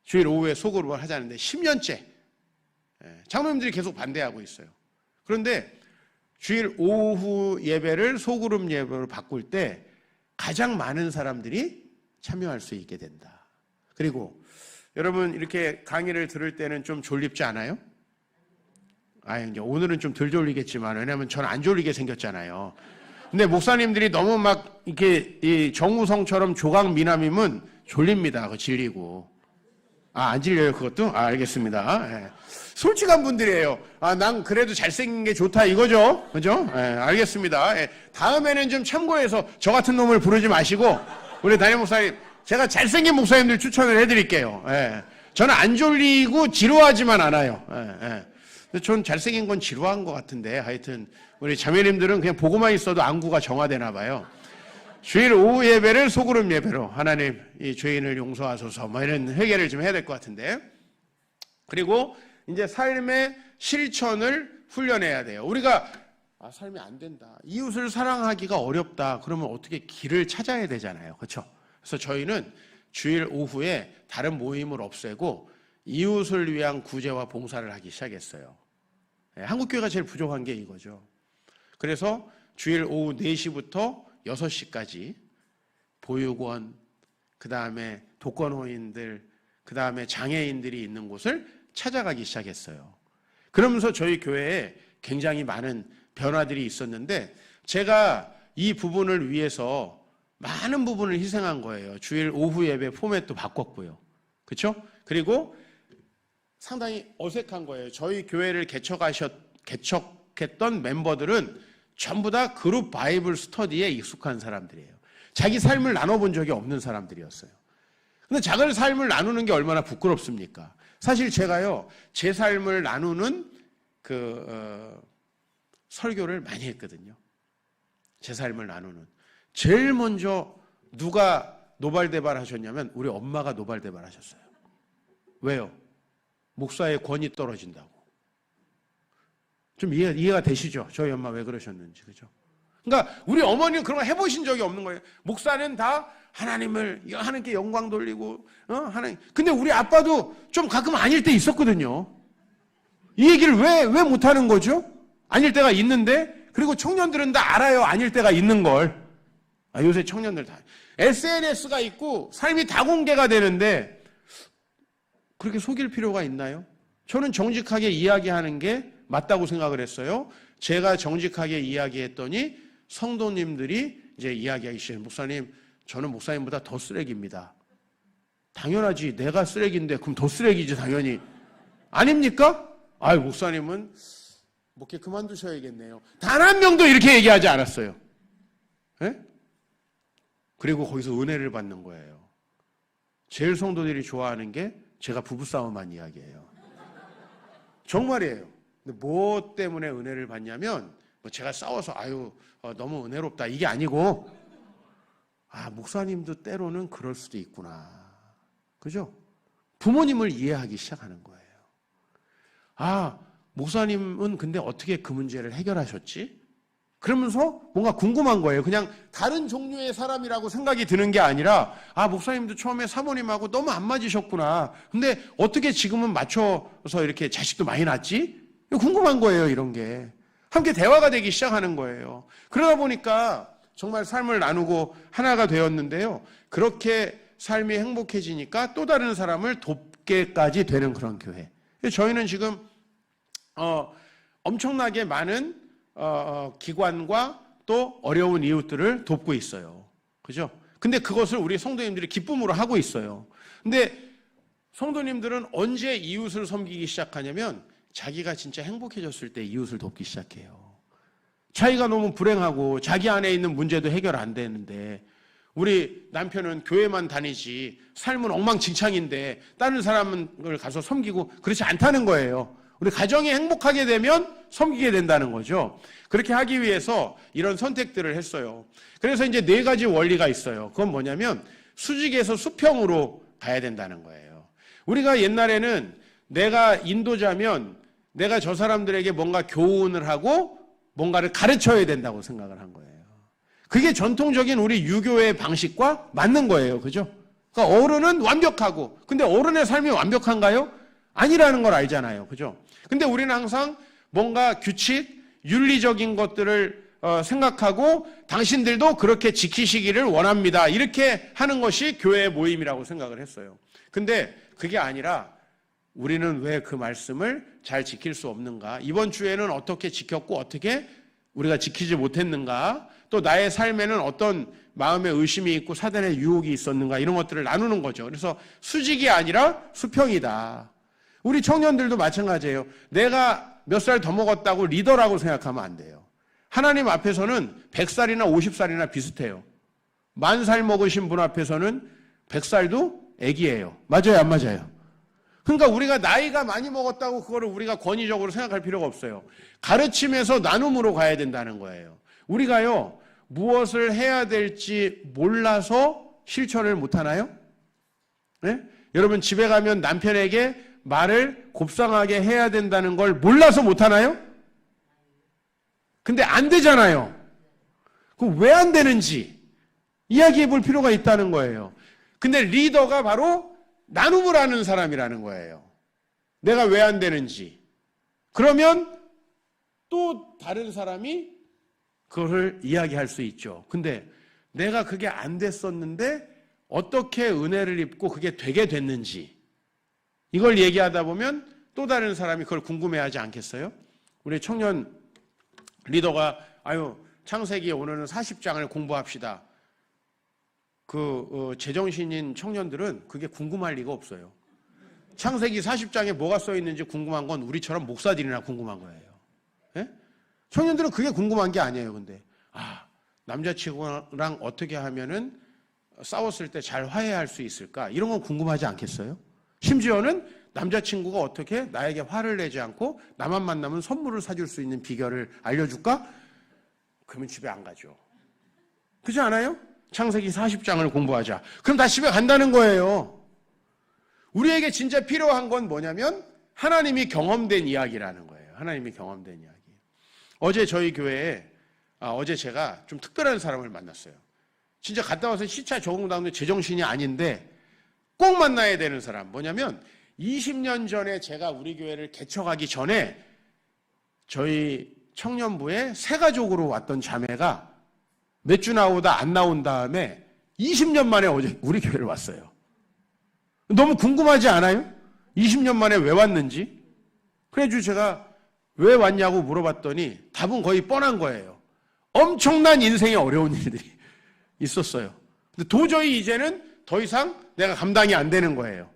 주일 오후에 소그룹을 하자는데 10년째. 장로님들이 계속 반대하고 있어요. 그런데 주일 오후 예배를 소그룹 예배로 바꿀 때 가장 많은 사람들이 참여할 수 있게 된다. 그리고 여러분 이렇게 강의를 들을 때는 좀 졸립지 않아요? 이제 오늘은 좀 덜 졸리겠지만 왜냐하면 저는 안 졸리게 생겼잖아요. 근데 목사님들이 너무 막 이렇게 이 정우성처럼 조각 미남이면 졸립니다. 그거 질리고. 안 질려요 그것도? 알겠습니다. 솔직한 분들이에요. 난 그래도 잘생긴 게 좋다 이거죠? 그죠? 알겠습니다. 다음에는 좀 참고해서 저 같은 놈을 부르지 마시고 우리 담임 목사님 제가 잘생긴 목사님들 추천을 해드릴게요. 저는 안 졸리고 지루하지만 않아요. 근데 전 잘생긴 건 지루한 것 같은데 하여튼 우리 자매님들은 그냥 보고만 있어도 안구가 정화되나 봐요. 주일 오후 예배를 소그룹 예배로 하나님 이 죄인을 용서하소서 뭐 이런 회개를 좀 해야 될 것 같은데 그리고 이제 삶의 실천을 훈련해야 돼요. 우리가 삶이 안 된다. 이웃을 사랑하기가 어렵다. 그러면 어떻게 길을 찾아야 되잖아요. 그렇죠? 그래서 저희는 주일 오후에 다른 모임을 없애고 이웃을 위한 구제와 봉사를 하기 시작했어요. 한국교회가 제일 부족한 게 이거죠. 그래서 주일 오후 4시부터 6시까지 보육원, 그 다음에 독거노인들, 그 다음에 장애인들이 있는 곳을 찾아가기 시작했어요. 그러면서 저희 교회에 굉장히 많은 변화들이 있었는데 제가 이 부분을 위해서 많은 부분을 희생한 거예요. 주일 오후 예배 포맷도 바꿨고요. 그렇죠? 그리고 상당히 어색한 거예요. 저희 교회를 개척했던 멤버들은 전부 다 그룹 바이블 스터디에 익숙한 사람들이에요. 자기 삶을 나눠본 적이 없는 사람들이었어요. 근데 자기 삶을 나누는 게 얼마나 부끄럽습니까? 사실 제가요, 제 삶을 나누는 설교를 많이 했거든요. 제 삶을 나누는. 제일 먼저 누가 노발대발 하셨냐면 우리 엄마가 노발대발 하셨어요. 왜요? 목사의 권위 떨어진다고. 좀 이해가 되시죠? 저희 엄마 왜 그러셨는지, 그죠? 그러니까 우리 어머니는 그런 거 해보신 적이 없는 거예요. 목사는 다 하나님께 영광 돌리고, 하나님. 근데 우리 아빠도 좀 가끔 아닐 때 있었거든요. 이 얘기를 왜 못하는 거죠? 아닐 때가 있는데, 그리고 청년들은 다 알아요. 아닐 때가 있는 걸. 요새 청년들 다. SNS가 있고, 삶이 다 공개가 되는데, 그렇게 속일 필요가 있나요? 저는 정직하게 이야기하는 게 맞다고 생각을 했어요. 제가 정직하게 이야기했더니 성도님들이 이제 이야기하기 시작해요. 목사님, 저는 목사님보다 더 쓰레기입니다. 당연하지. 내가 쓰레기인데 그럼 더 쓰레기지 당연히. 아닙니까? 목사님은 목회 그만두셔야겠네요. 단 한 명도 이렇게 얘기하지 않았어요. 예? 그리고 거기서 은혜를 받는 거예요. 제일 성도들이 좋아하는 게 제가 부부싸움만 이야기해요. 정말이에요. 근데 뭐 때문에 은혜를 받냐면 제가 싸워서 너무 은혜롭다 이게 아니고 목사님도 때로는 그럴 수도 있구나. 그죠? 부모님을 이해하기 시작하는 거예요. 목사님은 근데 어떻게 그 문제를 해결하셨지? 그러면서 뭔가 궁금한 거예요. 그냥 다른 종류의 사람이라고 생각이 드는 게 아니라 목사님도 처음에 사모님하고 너무 안 맞으셨구나. 근데 어떻게 지금은 맞춰서 이렇게 자식도 많이 낳지? 궁금한 거예요. 이런 게. 함께 대화가 되기 시작하는 거예요. 그러다 보니까 정말 삶을 나누고 하나가 되었는데요. 그렇게 삶이 행복해지니까 또 다른 사람을 돕게까지 되는 그런 교회. 저희는 지금 엄청나게 많은 기관과 또 어려운 이웃들을 돕고 있어요. 그죠? 근데 그것을 우리 성도님들이 기쁨으로 하고 있어요. 근데 성도님들은 언제 이웃을 섬기기 시작하냐면 자기가 진짜 행복해졌을 때 이웃을 돕기 시작해요. 자기가 너무 불행하고 자기 안에 있는 문제도 해결 안 되는데 우리 남편은 교회만 다니지 삶은 엉망진창인데 다른 사람을 가서 섬기고 그렇지 않다는 거예요. 우리 가정이 행복하게 되면 섬기게 된다는 거죠. 그렇게 하기 위해서 이런 선택들을 했어요. 그래서 이제 4가지 원리가 있어요. 그건 뭐냐면 수직에서 수평으로 가야 된다는 거예요. 우리가 옛날에는 내가 인도자면 내가 저 사람들에게 뭔가 교훈을 하고 뭔가를 가르쳐야 된다고 생각을 한 거예요. 그게 전통적인 우리 유교의 방식과 맞는 거예요. 그죠? 그러니까 어른은 완벽하고 근데 어른의 삶이 완벽한가요? 아니라는 걸 알잖아요. 그죠? 근데 우리는 항상 뭔가 규칙, 윤리적인 것들을 생각하고 당신들도 그렇게 지키시기를 원합니다. 이렇게 하는 것이 교회의 모임이라고 생각을 했어요. 근데 그게 아니라 우리는 왜 그 말씀을 잘 지킬 수 없는가? 이번 주에는 어떻게 지켰고 어떻게 우리가 지키지 못했는가? 또 나의 삶에는 어떤 마음의 의심이 있고 사단의 유혹이 있었는가? 이런 것들을 나누는 거죠. 그래서 수직이 아니라 수평이다. 우리 청년들도 마찬가지예요. 내가 몇 살 더 먹었다고 리더라고 생각하면 안 돼요. 하나님 앞에서는 100살이나 50살이나 비슷해요. 10,000살 먹으신 분 앞에서는 100살도 애기예요. 맞아요, 안 맞아요? 그러니까 우리가 나이가 많이 먹었다고 그거를 우리가 권위적으로 생각할 필요가 없어요. 가르침에서 나눔으로 가야 된다는 거예요. 우리가요, 무엇을 해야 될지 몰라서 실천을 못하나요? 네? 여러분 집에 가면 남편에게 말을 곱상하게 해야 된다는 걸 몰라서 못하나요? 근데 안 되잖아요. 그럼 왜 안 되는지 이야기해 볼 필요가 있다는 거예요. 근데 리더가 바로 나눔을 하는 사람이라는 거예요. 내가 왜 안 되는지. 그러면 또 다른 사람이 그거를 이야기할 수 있죠. 근데 내가 그게 안 됐었는데 어떻게 은혜를 입고 그게 되게 됐는지 이걸 얘기하다 보면 또 다른 사람이 그걸 궁금해하지 않겠어요? 우리 청년 리더가 창세기 오늘은 40장을 공부합시다. 제정신인 청년들은 그게 궁금할 리가 없어요. 창세기 40장에 뭐가 써 있는지 궁금한 건 우리처럼 목사들이나 궁금한 거예요. 예? 청년들은 그게 궁금한 게 아니에요. 근데 남자친구랑 어떻게 하면은 싸웠을 때 잘 화해할 수 있을까? 이런 건 궁금하지 않겠어요? 심지어는 남자친구가 어떻게 나에게 화를 내지 않고 나만 만나면 선물을 사줄 수 있는 비결을 알려줄까? 그러면 집에 안 가죠. 그렇지 않아요? 창세기 40장을 공부하자. 그럼 다 집에 간다는 거예요. 우리에게 진짜 필요한 건 뭐냐면 하나님이 경험된 이야기라는 거예요. 하나님이 경험된 이야기. 어제 저희 교회에 어제 제가 좀 특별한 사람을 만났어요. 진짜 갔다 와서 시차 적응당도 제정신이 아닌데 꼭 만나야 되는 사람. 뭐냐면 20년 전에 제가 우리 교회를 개척하기 전에 저희 청년부에 새 가족으로 왔던 자매가 몇 주 나오다 안 나온 다음에 20년 만에 어제 우리 교회를 왔어요. 너무 궁금하지 않아요? 20년 만에 왜 왔는지? 그래가지고 제가 왜 왔냐고 물어봤더니 답은 거의 뻔한 거예요. 엄청난 인생의 어려운 일들이 있었어요. 근데 도저히 이제는 더 이상 내가 감당이 안 되는 거예요.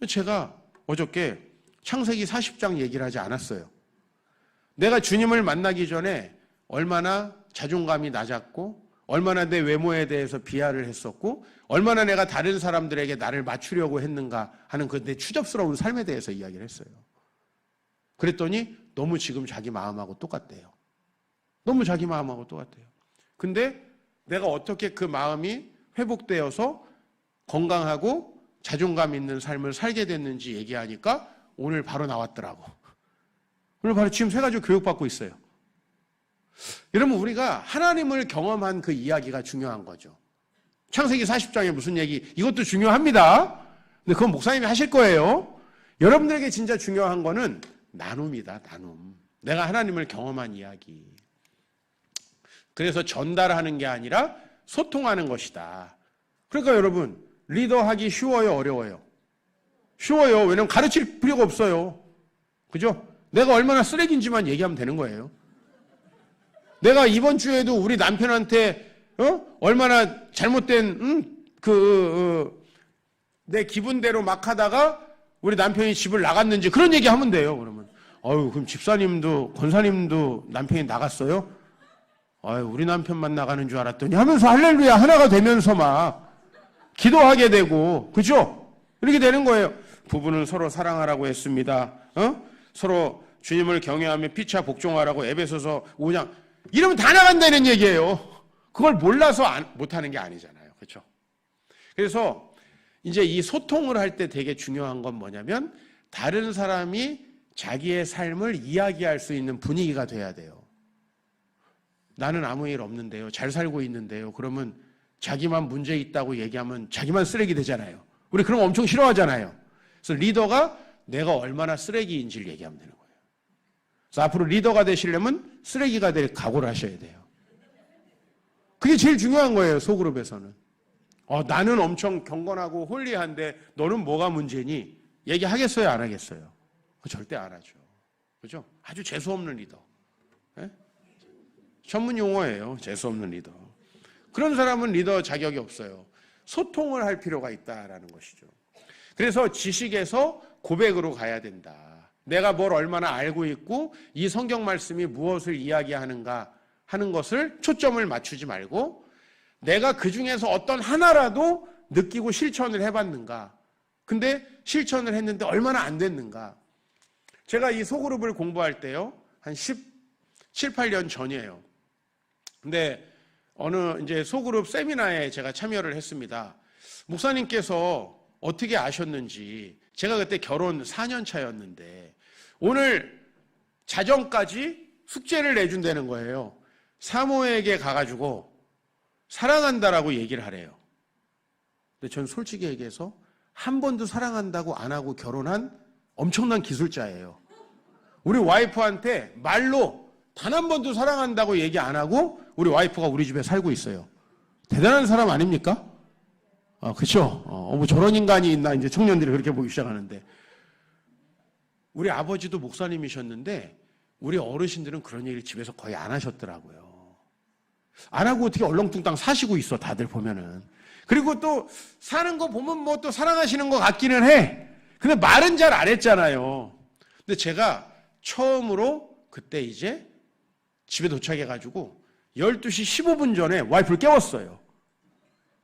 제가 어저께 창세기 40장 얘기를 하지 않았어요. 내가 주님을 만나기 전에 얼마나 자존감이 낮았고 얼마나 내 외모에 대해서 비하를 했었고 얼마나 내가 다른 사람들에게 나를 맞추려고 했는가 하는 그 내 추접스러운 삶에 대해서 이야기를 했어요. 그랬더니 너무 지금 자기 마음하고 똑같대요. 너무 자기 마음하고 똑같아요. 근데 내가 어떻게 그 마음이 회복되어서 건강하고 자존감 있는 삶을 살게 됐는지 얘기하니까 오늘 바로 나왔더라고. 오늘 바로 지금 새 가지고 교육받고 있어요. 여러분, 우리가 하나님을 경험한 그 이야기가 중요한 거죠. 창세기 40장에 무슨 얘기, 이것도 중요합니다. 근데 그건 목사님이 하실 거예요. 여러분들에게 진짜 중요한 거는 나눔이다, 나눔. 내가 하나님을 경험한 이야기. 그래서 전달하는 게 아니라 소통하는 것이다. 그러니까 여러분, 리더하기 쉬워요, 어려워요? 쉬워요. 왜냐면 가르칠 필요가 없어요. 그죠? 내가 얼마나 쓰레기인지만 얘기하면 되는 거예요. 내가 이번 주에도 우리 남편한테 얼마나 잘못된 내 기분대로 막 하다가 우리 남편이 집을 나갔는지 그런 얘기 하면 돼요. 그러면 그럼 집사님도 권사님도 남편이 나갔어요? 우리 남편만 나가는 줄 알았더니 하면서 할렐루야 하나가 되면서 막 기도하게 되고, 그죠? 이렇게 되는 거예요. 부부는 서로 사랑하라고 했습니다. 서로 주님을 경외하며 피차 복종하라고 에베소서 5장. 이러면 다 나간다는 얘기예요. 그걸 몰라서 못하는 게 아니잖아요. 그렇죠? 그래서 이제 이 소통을 할 때 되게 중요한 건 뭐냐면 다른 사람이 자기의 삶을 이야기할 수 있는 분위기가 돼야 돼요. 나는 아무 일 없는데요. 잘 살고 있는데요. 그러면 자기만 문제 있다고 얘기하면 자기만 쓰레기 되잖아요. 우리 그런 거 엄청 싫어하잖아요. 그래서 리더가 내가 얼마나 쓰레기인지를 얘기하면 되는 거예요. 그래서 앞으로 리더가 되시려면 쓰레기가 될 각오를 하셔야 돼요. 그게 제일 중요한 거예요, 소그룹에서는. 나는 엄청 경건하고 홀리한데 너는 뭐가 문제니? 얘기하겠어요, 안 하겠어요? 절대 안 하죠. 그죠? 아주 재수없는 리더. 네? 전문 용어예요, 재수없는 리더. 그런 사람은 리더 자격이 없어요. 소통을 할 필요가 있다라는 것이죠. 그래서 지식에서 고백으로 가야 된다. 내가 뭘 얼마나 알고 있고 이 성경 말씀이 무엇을 이야기하는가 하는 것을 초점을 맞추지 말고 내가 그 중에서 어떤 하나라도 느끼고 실천을 해봤는가. 근데 실천을 했는데 얼마나 안 됐는가. 제가 이 소그룹을 공부할 때요. 한 17, 8년 전이에요. 근데 어느 이제 소그룹 세미나에 제가 참여를 했습니다. 목사님께서 어떻게 아셨는지 제가 그때 결혼 4년 차였는데 오늘 자정까지 숙제를 내준다는 거예요. 사모에게 가가지고 사랑한다라고 얘기를 하래요. 근데 전 솔직히 얘기해서 한 번도 사랑한다고 안 하고 결혼한 엄청난 기술자예요. 우리 와이프한테 말로 단 한 번도 사랑한다고 얘기 안 하고 우리 와이프가 우리 집에 살고 있어요. 대단한 사람 아닙니까? 그렇죠? 뭐 저런 인간이 있나 이제 청년들이 그렇게 보기 시작하는데 우리 아버지도 목사님이셨는데 우리 어르신들은 그런 얘기를 집에서 거의 안 하셨더라고요. 안 하고 어떻게 얼렁뚱땅 사시고 있어 다들 보면은. 그리고 또 사는 거 보면 뭐 또 사랑하시는 것 같기는 해. 근데 말은 잘 안 했잖아요. 근데 제가 처음으로 그때 이제 집에 도착해가지고 12시 15분 전에 와이프를 깨웠어요.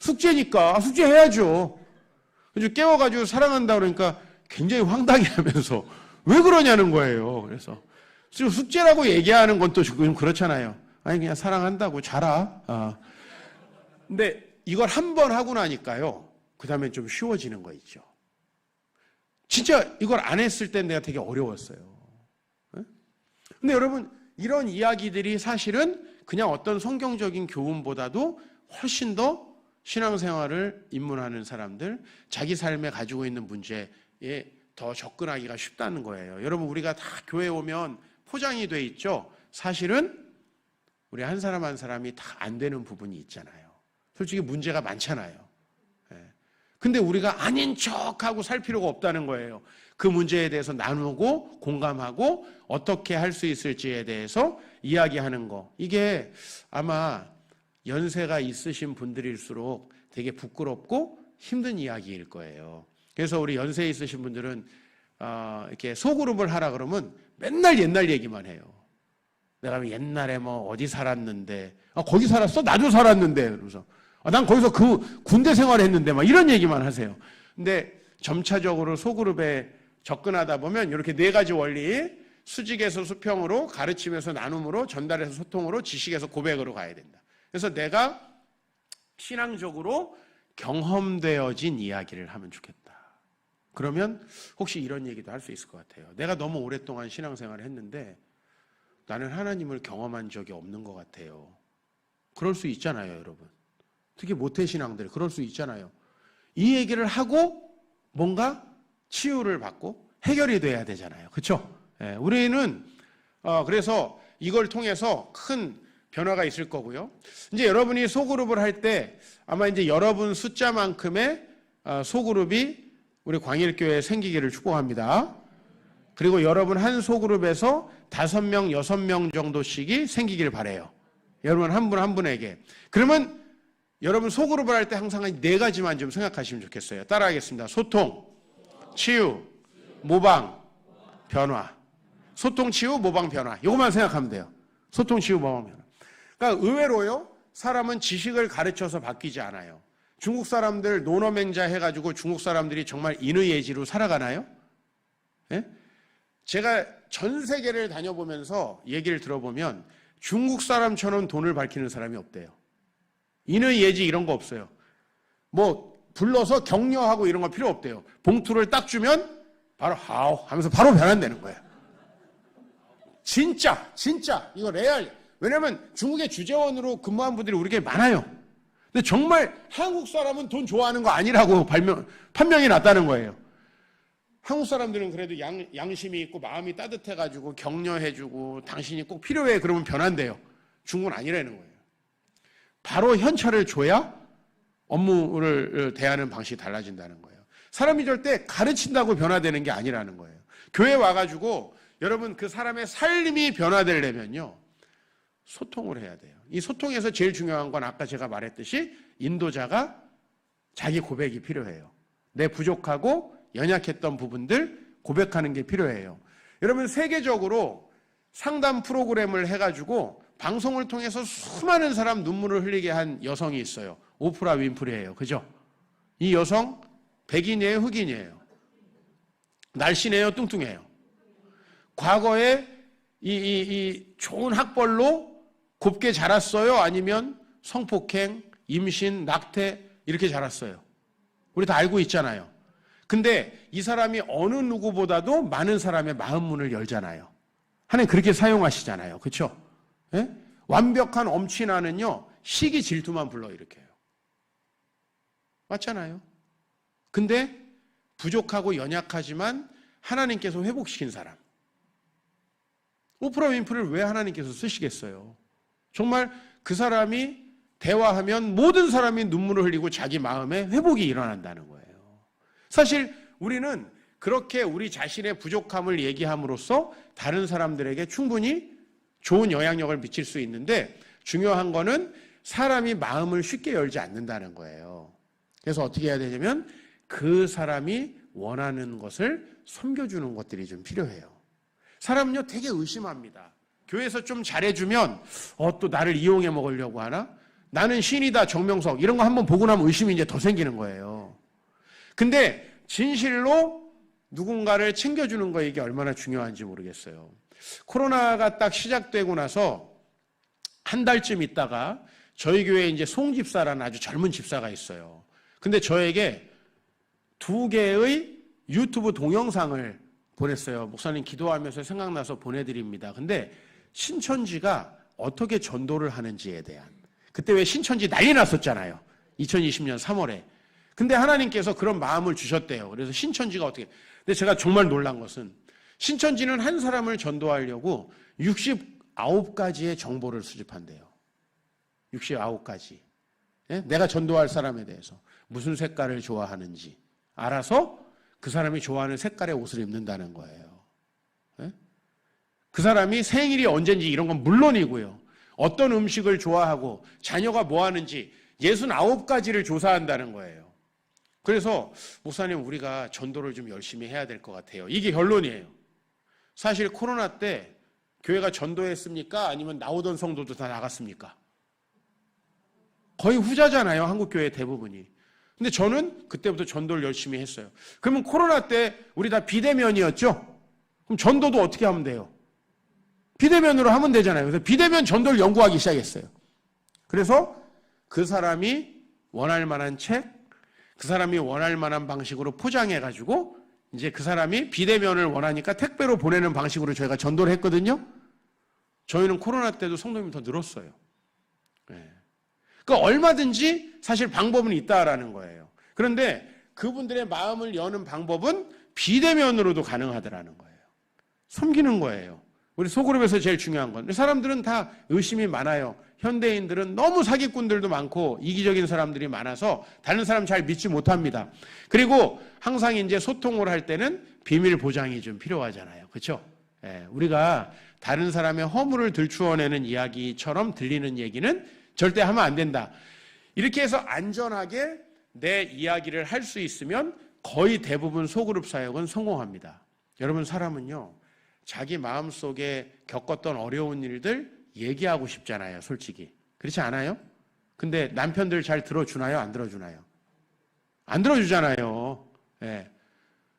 숙제니까 숙제해야죠. 그래서 깨워가지고 사랑한다 그러니까 굉장히 황당해하면서 왜 그러냐는 거예요. 그래서 숙제라고 얘기하는 건 또 좀 그렇잖아요. 아니 그냥 사랑한다고 자라. 근데 이걸 한 번 하고 나니까요. 그 다음엔 좀 쉬워지는 거 있죠. 진짜 이걸 안 했을 때 내가 되게 어려웠어요. 근데 여러분 이런 이야기들이 사실은 그냥 어떤 성경적인 교훈보다도 훨씬 더 신앙생활을 입문하는 사람들, 자기 삶에 가지고 있는 문제에 더 접근하기가 쉽다는 거예요. 여러분, 우리가 다 교회 오면 포장이 돼 있죠? 사실은 우리 한 사람 한 사람이 다 안 되는 부분이 있잖아요. 솔직히 문제가 많잖아요. 근데 우리가 아닌 척하고 살 필요가 없다는 거예요. 그 문제에 대해서 나누고 공감하고 어떻게 할 수 있을지에 대해서 이야기하는 거. 이게 아마 연세가 있으신 분들일수록 되게 부끄럽고 힘든 이야기일 거예요. 그래서 우리 연세 있으신 분들은 이렇게 소그룹을 하라 그러면 맨날 옛날 얘기만 해요. 내가 옛날에 뭐 어디 살았는데, 거기 살았어? 나도 살았는데. 그러면서 난 거기서 그 군대 생활했는데 막 이런 얘기만 하세요. 근데 점차적으로 소그룹에 접근하다 보면 이렇게 네 가지 원리, 수직에서 수평으로, 가르침에서 나눔으로, 전달에서 소통으로, 지식에서 고백으로 가야 된다. 그래서 내가 신앙적으로 경험되어진 이야기를 하면 좋겠다. 그러면 혹시 이런 얘기도 할 수 있을 것 같아요. 내가 너무 오랫동안 신앙생활을 했는데 나는 하나님을 경험한 적이 없는 것 같아요. 그럴 수 있잖아요, 여러분. 특히 모태신앙들 그럴 수 있잖아요. 이 얘기를 하고 뭔가 치유를 받고 해결이 돼야 되잖아요. 그렇죠? 우리는 그래서 이걸 통해서 큰 변화가 있을 거고요. 이제 여러분이 소그룹을 할 때 아마 이제 여러분 숫자만큼의 소그룹이 우리 광일교회에 생기기를 축복합니다. 그리고 여러분 한 소그룹에서 5명, 6명 정도씩이 생기기를 바라요. 여러분 한 분 한 분에게. 그러면 여러분 소그룹을 할 때 항상 네 가지만 좀 생각하시면 좋겠어요. 따라하겠습니다. 소통, 치유, 모방, 변화. 소통, 치유, 모방, 변화. 이것만 생각하면 돼요. 소통, 치유, 모방, 변화. 그러니까 의외로요, 사람은 지식을 가르쳐서 바뀌지 않아요. 중국 사람들 논어맹자 해가지고 중국 사람들이 정말 인의예지로 살아가나요? 예? 제가 전 세계를 다녀보면서 얘기를 들어보면 중국 사람처럼 돈을 밝히는 사람이 없대요. 인의예지 이런 거 없어요. 뭐 불러서 격려하고 이런 거 필요 없대요. 봉투를 딱 주면 바로 하오 하면서 바로 변환되는 거예요. 진짜 이거 레알. 왜냐면 중국의 주재원으로 근무한 분들이 우리에게 많아요. 근데 정말 한국 사람은 돈 좋아하는 거 아니라고 판명이 났다는 거예요. 한국 사람들은 그래도 양심이 있고 마음이 따뜻해가지고 격려해주고 당신이 꼭 필요해 그러면 변한대요. 중국은 아니라는 거예요. 바로 현찰을 줘야 업무를 대하는 방식이 달라진다는 거예요. 사람이 절대 가르친다고 변화되는 게 아니라는 거예요. 교회 와가지고 여러분 그 사람의 삶이 변화되려면요, 소통을 해야 돼요. 이 소통에서 제일 중요한 건 아까 제가 말했듯이 인도자가 자기 고백이 필요해요. 내 부족하고 연약했던 부분들 고백하는 게 필요해요. 여러분 세계적으로 상담 프로그램을 해가지고 방송을 통해서 수많은 사람 눈물을 흘리게 한 여성이 있어요. 오프라 윈프리예요. 그죠? 이 여성 백인이에요, 흑인이에요? 날씬해요, 뚱뚱해요? 과거에 이 좋은 학벌로 곱게 자랐어요? 아니면 성폭행, 임신, 낙태 이렇게 자랐어요? 우리 다 알고 있잖아요. 근데 이 사람이 어느 누구보다도 많은 사람의 마음 문을 열잖아요. 하나님 그렇게 사용하시잖아요. 그렇죠? 예? 완벽한 엄친아는요, 시기 질투만 불러일으켜요. 맞잖아요. 근데 부족하고 연약하지만 하나님께서 회복시킨 사람. 오프라 윈프리를 왜 하나님께서 쓰시겠어요? 정말 그 사람이 대화하면 모든 사람이 눈물을 흘리고 자기 마음에 회복이 일어난다는 거예요. 사실 우리는 그렇게 우리 자신의 부족함을 얘기함으로써 다른 사람들에게 충분히 좋은 영향력을 미칠 수 있는데 중요한 거는 사람이 마음을 쉽게 열지 않는다는 거예요. 그래서 어떻게 해야 되냐면 그 사람이 원하는 것을 섬겨주는 것들이 좀 필요해요. 사람은요 되게 의심합니다. 교회에서 좀 잘해주면 또 나를 이용해 먹으려고 하나? 나는 신이다 정명석 이런 거 한번 보고 나면 의심이 이제 더 생기는 거예요. 근데 진실로 누군가를 챙겨주는 거 이게 얼마나 중요한지 모르겠어요. 코로나가 딱 시작되고 나서 한 달쯤 있다가 저희 교회에 이제 송 집사라는 아주 젊은 집사가 있어요. 근데 저에게 2개의 유튜브 동영상을 보냈어요. 목사님 기도하면서 생각나서 보내드립니다. 근데 신천지가 어떻게 전도를 하는지에 대한, 그때 왜 신천지 난리 났었잖아요. 2020년 3월에. 근데 하나님께서 그런 마음을 주셨대요. 그래서 신천지가 어떻게, 근데 제가 정말 놀란 것은 신천지는 한 사람을 전도하려고 69가지의 정보를 수집한대요. 69가지. 예? 내가 전도할 사람에 대해서 무슨 색깔을 좋아하는지 알아서 그 사람이 좋아하는 색깔의 옷을 입는다는 거예요. 예? 그 사람이 생일이 언제인지 이런 건 물론이고요. 어떤 음식을 좋아하고 자녀가 뭐 하는지 69가지를 조사한다는 거예요. 그래서 목사님 우리가 전도를 좀 열심히 해야 될 것 같아요. 이게 결론이에요. 사실 코로나 때 교회가 전도했습니까? 아니면 나오던 성도도 다 나갔습니까? 거의 후자잖아요. 한국 교회 대부분이. 근데 저는 그때부터 전도를 열심히 했어요. 그러면 코로나 때 우리 다 비대면이었죠? 그럼 전도도 어떻게 하면 돼요? 비대면으로 하면 되잖아요. 그래서 비대면 전도를 연구하기 시작했어요. 그래서 그 사람이 원할 만한 책, 그 사람이 원할 만한 방식으로 포장해가지고 이제 그 사람이 비대면을 원하니까 택배로 보내는 방식으로 저희가 전도를 했거든요. 저희는 코로나 때도 성도님이 더 늘었어요. 네. 그러니까 얼마든지 사실 방법은 있다라는 거예요. 그런데 그분들의 마음을 여는 방법은 비대면으로도 가능하더라는 거예요. 섬기는 거예요. 우리 소그룹에서 제일 중요한 건 사람들은 다 의심이 많아요. 현대인들은 너무 사기꾼들도 많고 이기적인 사람들이 많아서 다른 사람 잘 믿지 못합니다. 그리고 항상 이제 소통을 할 때는 비밀 보장이 좀 필요하잖아요. 그렇죠? 예, 우리가 다른 사람의 허물을 들추어내는 이야기처럼 들리는 얘기는 절대 하면 안 된다. 이렇게 해서 안전하게 내 이야기를 할 수 있으면 거의 대부분 소그룹 사역은 성공합니다. 여러분 사람은요. 자기 마음속에 겪었던 어려운 일들 얘기하고 싶잖아요. 솔직히. 그렇지 않아요? 근데 남편들 잘 들어주나요? 안 들어주나요? 안 들어주잖아요. 예.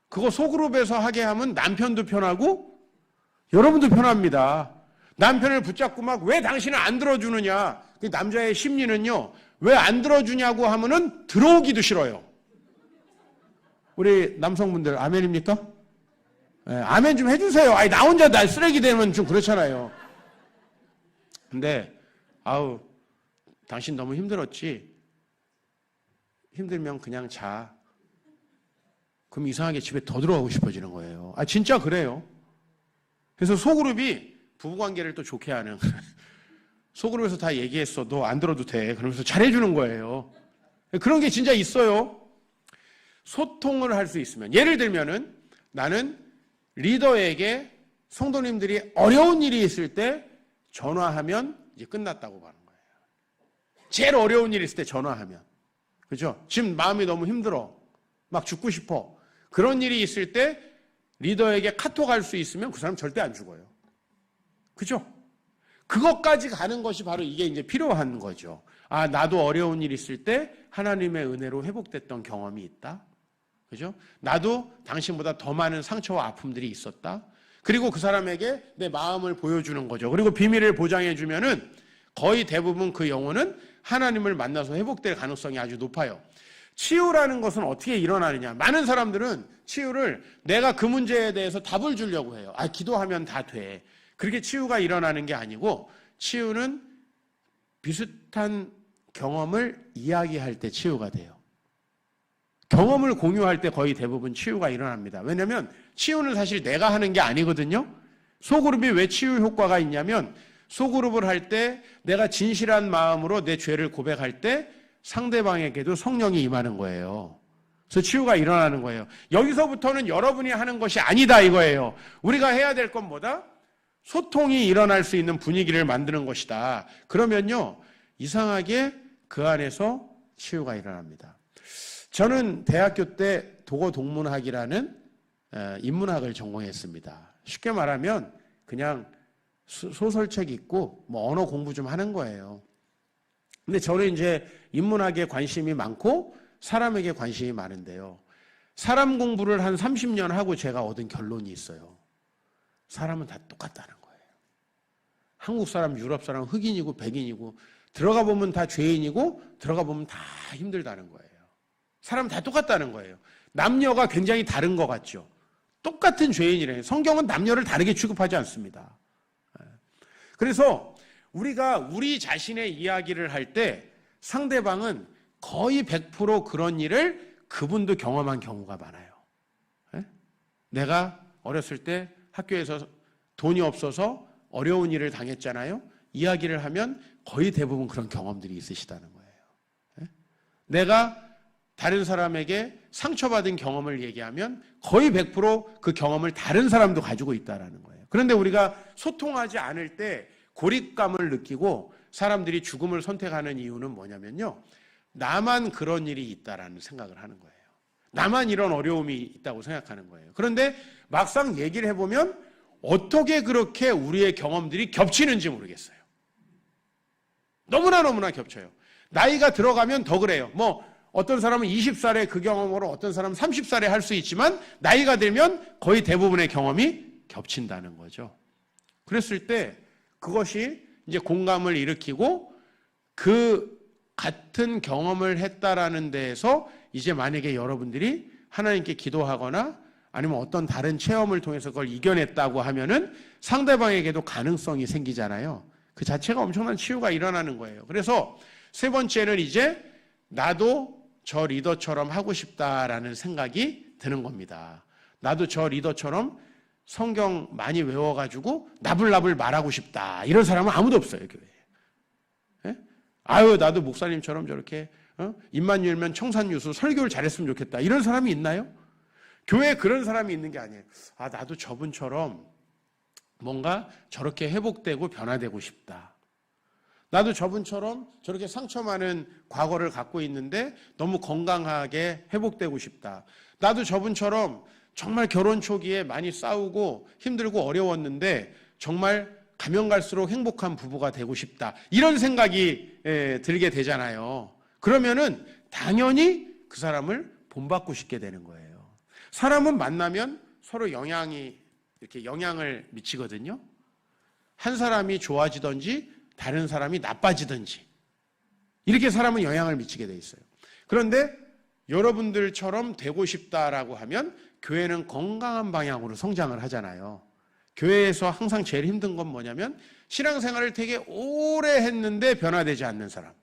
그거 소그룹에서 하게 하면 남편도 편하고 여러분도 편합니다. 남편을 붙잡고 막 왜 당신은 안 들어주느냐. 그 남자의 심리는요. 왜 안 들어주냐고 하면은 들어오기도 싫어요. 우리 남성분들 아멘입니까? 네, 아멘 좀 해주세요. 아니, 나 혼자 날 쓰레기 되면 좀 그렇잖아요. 근데, 아우, 당신 너무 힘들었지? 힘들면 그냥 자. 그럼 이상하게 집에 더 들어가고 싶어지는 거예요. 아, 진짜 그래요. 그래서 소그룹이 부부관계를 또 좋게 하는. 소그룹에서 다 얘기했어. 너 안 들어도 돼. 그러면서 잘해주는 거예요. 그런 게 진짜 있어요. 소통을 할 수 있으면. 예를 들면은 나는 리더에게 성도님들이 어려운 일이 있을 때 전화하면 이제 끝났다고 하는 거예요. 제일 어려운 일이 있을 때 전화하면. 그죠? 지금 마음이 너무 힘들어. 막 죽고 싶어. 그런 일이 있을 때 리더에게 카톡 할 수 있으면 그 사람 절대 안 죽어요. 그죠? 그것까지 가는 것이 바로 이게 이제 필요한 거죠. 아, 나도 어려운 일 있을 때 하나님의 은혜로 회복됐던 경험이 있다. 그죠? 나도 당신보다 더 많은 상처와 아픔들이 있었다. 그리고 그 사람에게 내 마음을 보여주는 거죠. 그리고 비밀을 보장해주면은 거의 대부분 그 영혼은 하나님을 만나서 회복될 가능성이 아주 높아요. 치유라는 것은 어떻게 일어나느냐. 많은 사람들은 치유를 내가 그 문제에 대해서 답을 주려고 해요. 아, 기도하면 다 돼. 그렇게 치유가 일어나는 게 아니고 치유는 비슷한 경험을 이야기할 때 치유가 돼요. 경험을 공유할 때 거의 대부분 치유가 일어납니다. 왜냐하면 치유는 사실 내가 하는 게 아니거든요. 소그룹이 왜 치유 효과가 있냐면 소그룹을 할 때 내가 진실한 마음으로 내 죄를 고백할 때 상대방에게도 성령이 임하는 거예요. 그래서 치유가 일어나는 거예요. 여기서부터는 여러분이 하는 것이 아니다 이거예요. 우리가 해야 될 건 뭐다? 소통이 일어날 수 있는 분위기를 만드는 것이다. 그러면요, 이상하게 그 안에서 치유가 일어납니다. 저는 대학교 때 도고동문학이라는 인문학을 전공했습니다. 쉽게 말하면 그냥 소설책 읽고 뭐 언어 공부 좀 하는 거예요. 근데 저는 이제 인문학에 관심이 많고 사람에게 관심이 많은데요. 사람 공부를 한 30년 하고 제가 얻은 결론이 있어요. 사람은 다 똑같다는 거예요. 한국 사람, 유럽 사람, 흑인이고 백인이고 들어가 보면 다 죄인이고 들어가 보면 다 힘들다는 거예요. 사람은 다 똑같다는 거예요. 남녀가 굉장히 다른 것 같죠. 똑같은 죄인이래요. 성경은 남녀를 다르게 취급하지 않습니다. 그래서 우리가 우리 자신의 이야기를 할 때 상대방은 거의 100% 그런 일을 그분도 경험한 경우가 많아요. 예? 내가 어렸을 때 학교에서 돈이 없어서 어려운 일을 당했잖아요. 이야기를 하면 거의 대부분 그런 경험들이 있으시다는 거예요. 예? 내가 다른 사람에게 상처받은 경험을 얘기하면 거의 100%그 경험을 다른 사람도 가지고 있다는 거예요. 그런데 우리가 소통하지 않을 때 고립감을 느끼고 사람들이 죽음을 선택하는 이유는 뭐냐면요. 나만 그런 일이 있다라는 생각을 하는 거예요. 나만 이런 어려움이 있다고 생각하는 거예요. 그런데 막상 얘기를 해보면 어떻게 그렇게 우리의 경험들이 겹치는지 모르겠어요. 너무나 겹쳐요. 나이가 들어가면 더 그래요. 뭐 어떤 사람은 20살에 그 경험으로 어떤 사람은 30살에 할 수 있지만 나이가 들면 거의 대부분의 경험이 겹친다는 거죠. 그랬을 때 그것이 이제 공감을 일으키고 그 같은 경험을 했다라는 데에서 이제 만약에 여러분들이 하나님께 기도하거나 아니면 어떤 다른 체험을 통해서 그걸 이겨냈다고 하면은 상대방에게도 가능성이 생기잖아요. 그 자체가 엄청난 치유가 일어나는 거예요. 그래서 세 번째는 이제 나도 저 리더처럼 하고 싶다라는 생각이 드는 겁니다. 나도 저 리더처럼 성경 많이 외워가지고 나불나불 말하고 싶다. 이런 사람은 아무도 없어요, 교회에. 예? 아유, 나도 목사님처럼 저렇게 입만 열면 청산유수 설교를 잘했으면 좋겠다. 이런 사람이 있나요? 교회에 그런 사람이 있는 게 아니에요. 아, 나도 저분처럼 뭔가 저렇게 회복되고 변화되고 싶다. 나도 저분처럼 저렇게 상처 많은 과거를 갖고 있는데 너무 건강하게 회복되고 싶다. 나도 저분처럼 정말 결혼 초기에 많이 싸우고 힘들고 어려웠는데 정말 가면 갈수록 행복한 부부가 되고 싶다. 이런 생각이 들게 되잖아요. 그러면은 당연히 그 사람을 본받고 싶게 되는 거예요. 사람은 만나면 서로 이렇게 영향을 미치거든요. 한 사람이 좋아지든지 다른 사람이 나빠지든지 이렇게 사람은 영향을 미치게 돼 있어요. 그런데 여러분들처럼 되고 싶다라고 하면 교회는 건강한 방향으로 성장을 하잖아요. 교회에서 항상 제일 힘든 건 뭐냐면 신앙생활을 되게 오래 했는데 변화되지 않는 사람.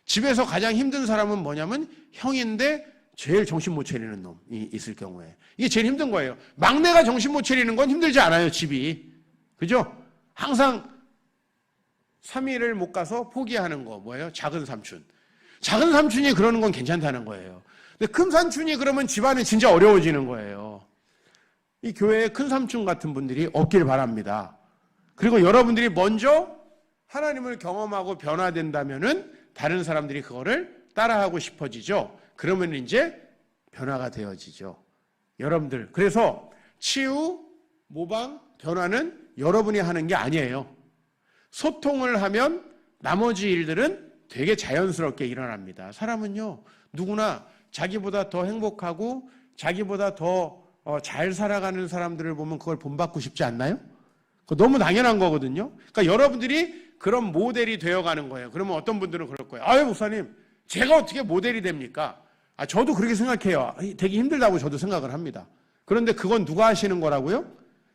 집에서 가장 힘든 사람은 뭐냐면 형인데 제일 정신 못 차리는 놈이 있을 경우에 이게 제일 힘든 거예요. 막내가 정신 못 차리는 건 힘들지 않아요, 집이. 그죠? 항상 3일을 못 가서 포기하는 거 뭐예요? 작은 삼촌. 작은 삼촌이 그러는 건 괜찮다는 거예요. 근데 큰 삼촌이 그러면 집안이 진짜 어려워지는 거예요. 이 교회에 큰 삼촌 같은 분들이 없길 바랍니다. 그리고 여러분들이 먼저 하나님을 경험하고 변화된다면은 다른 사람들이 그거를 따라하고 싶어지죠. 그러면 이제 변화가 되어지죠. 여러분들. 그래서 치유, 모방, 변화는 여러분이 하는 게 아니에요. 소통을 하면 나머지 일들은 되게 자연스럽게 일어납니다. 사람은요, 누구나 자기보다 더 행복하고 자기보다 더 잘 살아가는 사람들을 보면 그걸 본받고 싶지 않나요? 그거 너무 당연한 거거든요. 그러니까 여러분들이 그런 모델이 되어가는 거예요. 그러면 어떤 분들은 그럴 거예요. 아유, 목사님, 제가 어떻게 모델이 됩니까? 아, 저도 그렇게 생각해요. 되게 힘들다고 저도 생각을 합니다. 그런데 그건 누가 하시는 거라고요?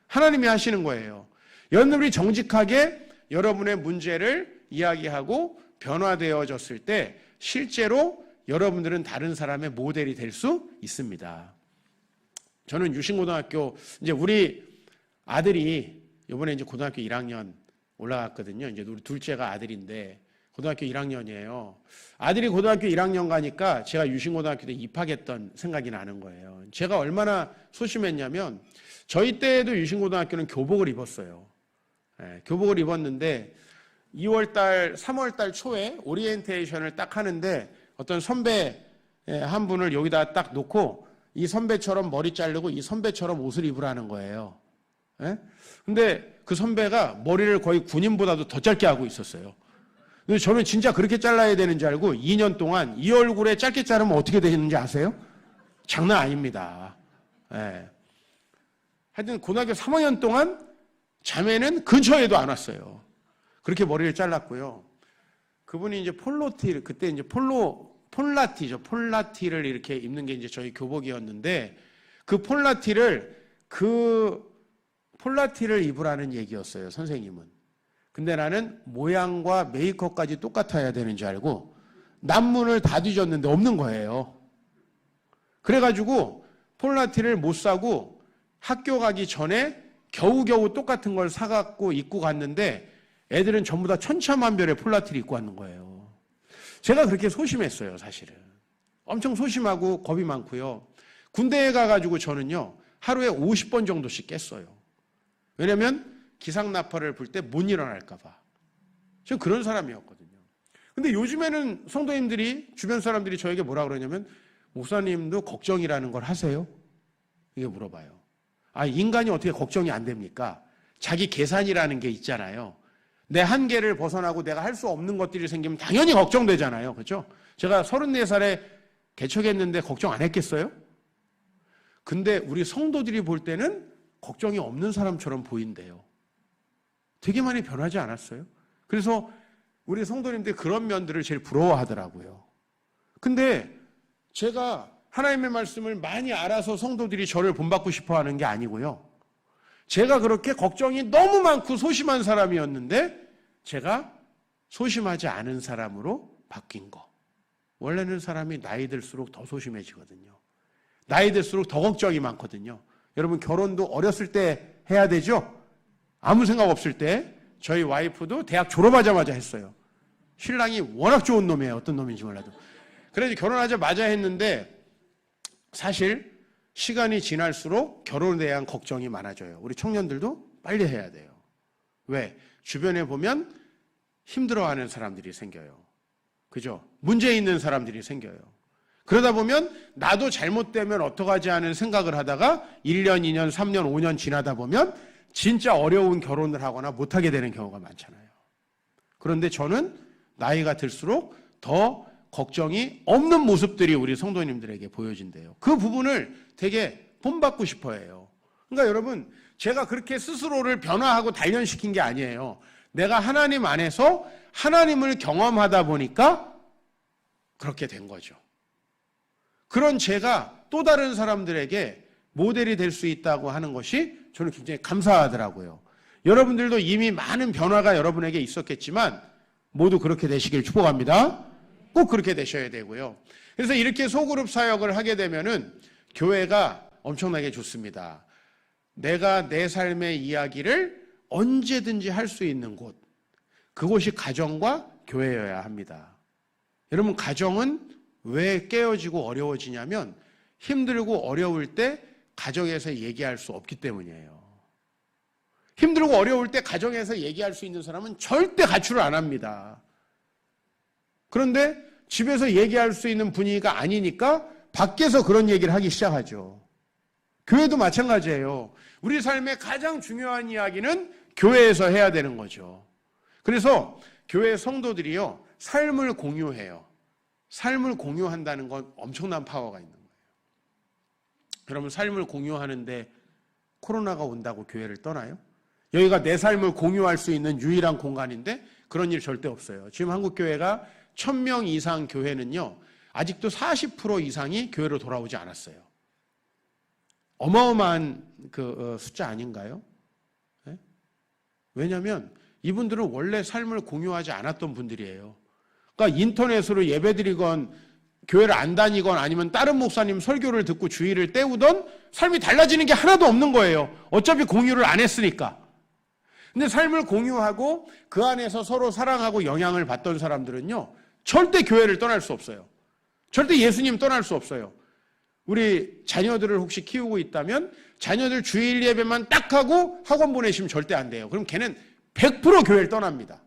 하나님이 하시는 거예요. 여러분들이 정직하게 여러분의 문제를 이야기하고 변화되어졌을 때 실제로 여러분들은 다른 사람의 모델이 될 수 있습니다. 저는 유신고등학교, 이제 우리 아들이 이번에 이제 고등학교 1학년 올라갔거든요. 이제 우리 둘째가 아들인데 고등학교 1학년이에요. 아들이 고등학교 1학년 가니까 제가 유신고등학교 때 입학했던 생각이 나는 거예요. 제가 얼마나 소심했냐면 저희 때에도 유신고등학교는 교복을 입었어요. 네, 교복을 입었는데 2월달, 3월달 초에 오리엔테이션을 딱 하는데 어떤 선배 한 분을 여기다 딱 놓고 이 선배처럼 머리 자르고 이 선배처럼 옷을 입으라는 거예요. 예? 근데 그 선배가 머리를 거의 군인보다도 더 짧게 하고 있었어요. 근데 저는 진짜 그렇게 잘라야 되는 줄 알고 2년 동안 이 얼굴에 짧게 자르면 어떻게 되는지 아세요? 장난 아닙니다. 예. 하여튼 고등학교 3학년 동안 자매는 근처에도 안 왔어요. 그렇게 머리를 잘랐고요. 그분이 이제 폴로티, 그때 이제 폴라티죠. 폴라티를 이렇게 입는 게 이제 저희 교복이었는데 그 폴라티를 입으라는 얘기였어요, 선생님은. 근데 나는 모양과 메이커까지 똑같아야 되는 줄 알고 남문을 다 뒤졌는데 없는 거예요. 그래가지고 폴라티를 못 사고 학교 가기 전에 겨우겨우 똑같은 걸 사갖고 입고 갔는데 애들은 전부 다 천차만별의 폴라티를 입고 왔는 거예요. 제가 그렇게 소심했어요, 사실은. 엄청 소심하고 겁이 많고요. 군대에 가가지고 저는요, 하루에 50번 정도씩 깼어요. 왜냐면 기상나팔을 불 때 못 일어날까봐. 저 그런 사람이었거든요. 근데 요즘에는 성도님들이, 주변 사람들이 저에게 뭐라 그러냐면, 목사님도 걱정이라는 걸 하세요? 이게 물어봐요. 아, 인간이 어떻게 걱정이 안 됩니까? 자기 계산이라는 게 있잖아요. 내 한계를 벗어나고 내가 할 수 없는 것들이 생기면 당연히 걱정되잖아요. 그렇죠? 제가 34살에 개척했는데 걱정 안 했겠어요? 근데 우리 성도들이 볼 때는 걱정이 없는 사람처럼 보인대요. 되게 많이 변하지 않았어요? 그래서 우리 성도님들이 그런 면들을 제일 부러워하더라고요. 근데 제가 하나님의 말씀을 많이 알아서 성도들이 저를 본받고 싶어 하는 게 아니고요. 제가 그렇게 걱정이 너무 많고 소심한 사람이었는데 제가 소심하지 않은 사람으로 바뀐 거. 원래는 사람이 나이 들수록 더 소심해지거든요. 나이 들수록 더 걱정이 많거든요. 여러분 결혼도 어렸을 때 해야 되죠? 아무 생각 없을 때 저희 와이프도 대학 졸업하자마자 했어요. 신랑이 워낙 좋은 놈이에요. 어떤 놈인지 몰라도. 그래서 결혼하자마자 했는데 사실 시간이 지날수록 결혼에 대한 걱정이 많아져요. 우리 청년들도 빨리 해야 돼요. 왜? 주변에 보면 힘들어하는 사람들이 생겨요. 그죠? 문제 있는 사람들이 생겨요. 그러다 보면 나도 잘못되면 어떡하지 하는 생각을 하다가 1년, 2년, 3년, 5년 지나다 보면 진짜 어려운 결혼을 하거나 못하게 되는 경우가 많잖아요. 그런데 저는 나이가 들수록 더 걱정이 없는 모습들이 우리 성도님들에게 보여진대요. 그 부분을 되게 본받고 싶어 해요. 그러니까 여러분, 제가 그렇게 스스로를 변화하고 단련시킨 게 아니에요. 내가 하나님 안에서 하나님을 경험하다 보니까 그렇게 된 거죠. 그런 제가 또 다른 사람들에게 모델이 될 수 있다고 하는 것이 저는 굉장히 감사하더라고요. 여러분들도 이미 많은 변화가 여러분에게 있었겠지만 모두 그렇게 되시길 축복합니다. 꼭 그렇게 되셔야 되고요. 그래서 이렇게 소그룹 사역을 하게 되면은 교회가 엄청나게 좋습니다. 내가 내 삶의 이야기를 언제든지 할 수 있는 곳, 그곳이 가정과 교회여야 합니다. 여러분, 가정은 왜 깨어지고 어려워지냐면 힘들고 어려울 때 가정에서 얘기할 수 없기 때문이에요. 힘들고 어려울 때 가정에서 얘기할 수 있는 사람은 절대 가출을 안 합니다. 그런데 집에서 얘기할 수 있는 분위기가 아니니까 밖에서 그런 얘기를 하기 시작하죠. 교회도 마찬가지예요. 우리 삶의 가장 중요한 이야기는 교회에서 해야 되는 거죠. 그래서 교회 성도들이요, 삶을 공유해요. 삶을 공유한다는 건 엄청난 파워가 있는 거예요. 여러분, 삶을 공유하는데 코로나가 온다고 교회를 떠나요? 여기가 내 삶을 공유할 수 있는 유일한 공간인데 그런 일 절대 없어요. 지금 한국교회가 1000명 이상 교회는요, 아직도 40% 이상이 교회로 돌아오지 않았어요. 어마어마한 숫자 아닌가요? 네? 왜냐하면 이분들은 원래 삶을 공유하지 않았던 분들이에요. 그러니까 인터넷으로 예배드리건 교회를 안 다니건 아니면 다른 목사님 설교를 듣고 주의를 때우던 삶이 달라지는 게 하나도 없는 거예요. 어차피 공유를 안 했으니까. 근데 삶을 공유하고 그 안에서 서로 사랑하고 영향을 받던 사람들은요, 절대 교회를 떠날 수 없어요. 절대 예수님 떠날 수 없어요. 우리 자녀들을 혹시 키우고 있다면 자녀들 주일 예배만 딱 하고 학원 보내시면 절대 안 돼요. 그럼 걔는 100% 교회를 떠납니다.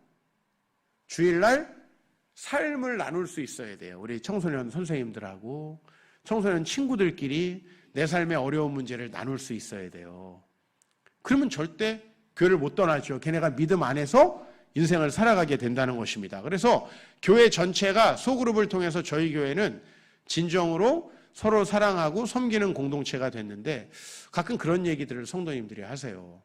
주일날 삶을 나눌 수 있어야 돼요. 우리 청소년 선생님들하고 청소년 친구들끼리 내 삶의 어려운 문제를 나눌 수 있어야 돼요. 그러면 절대 교회를 못 떠나죠. 걔네가 믿음 안에서 인생을 살아가게 된다는 것입니다. 그래서 교회 전체가 소그룹을 통해서 저희 교회는 진정으로 서로 사랑하고 섬기는 공동체가 됐는데 가끔 그런 얘기들을 성도님들이 하세요.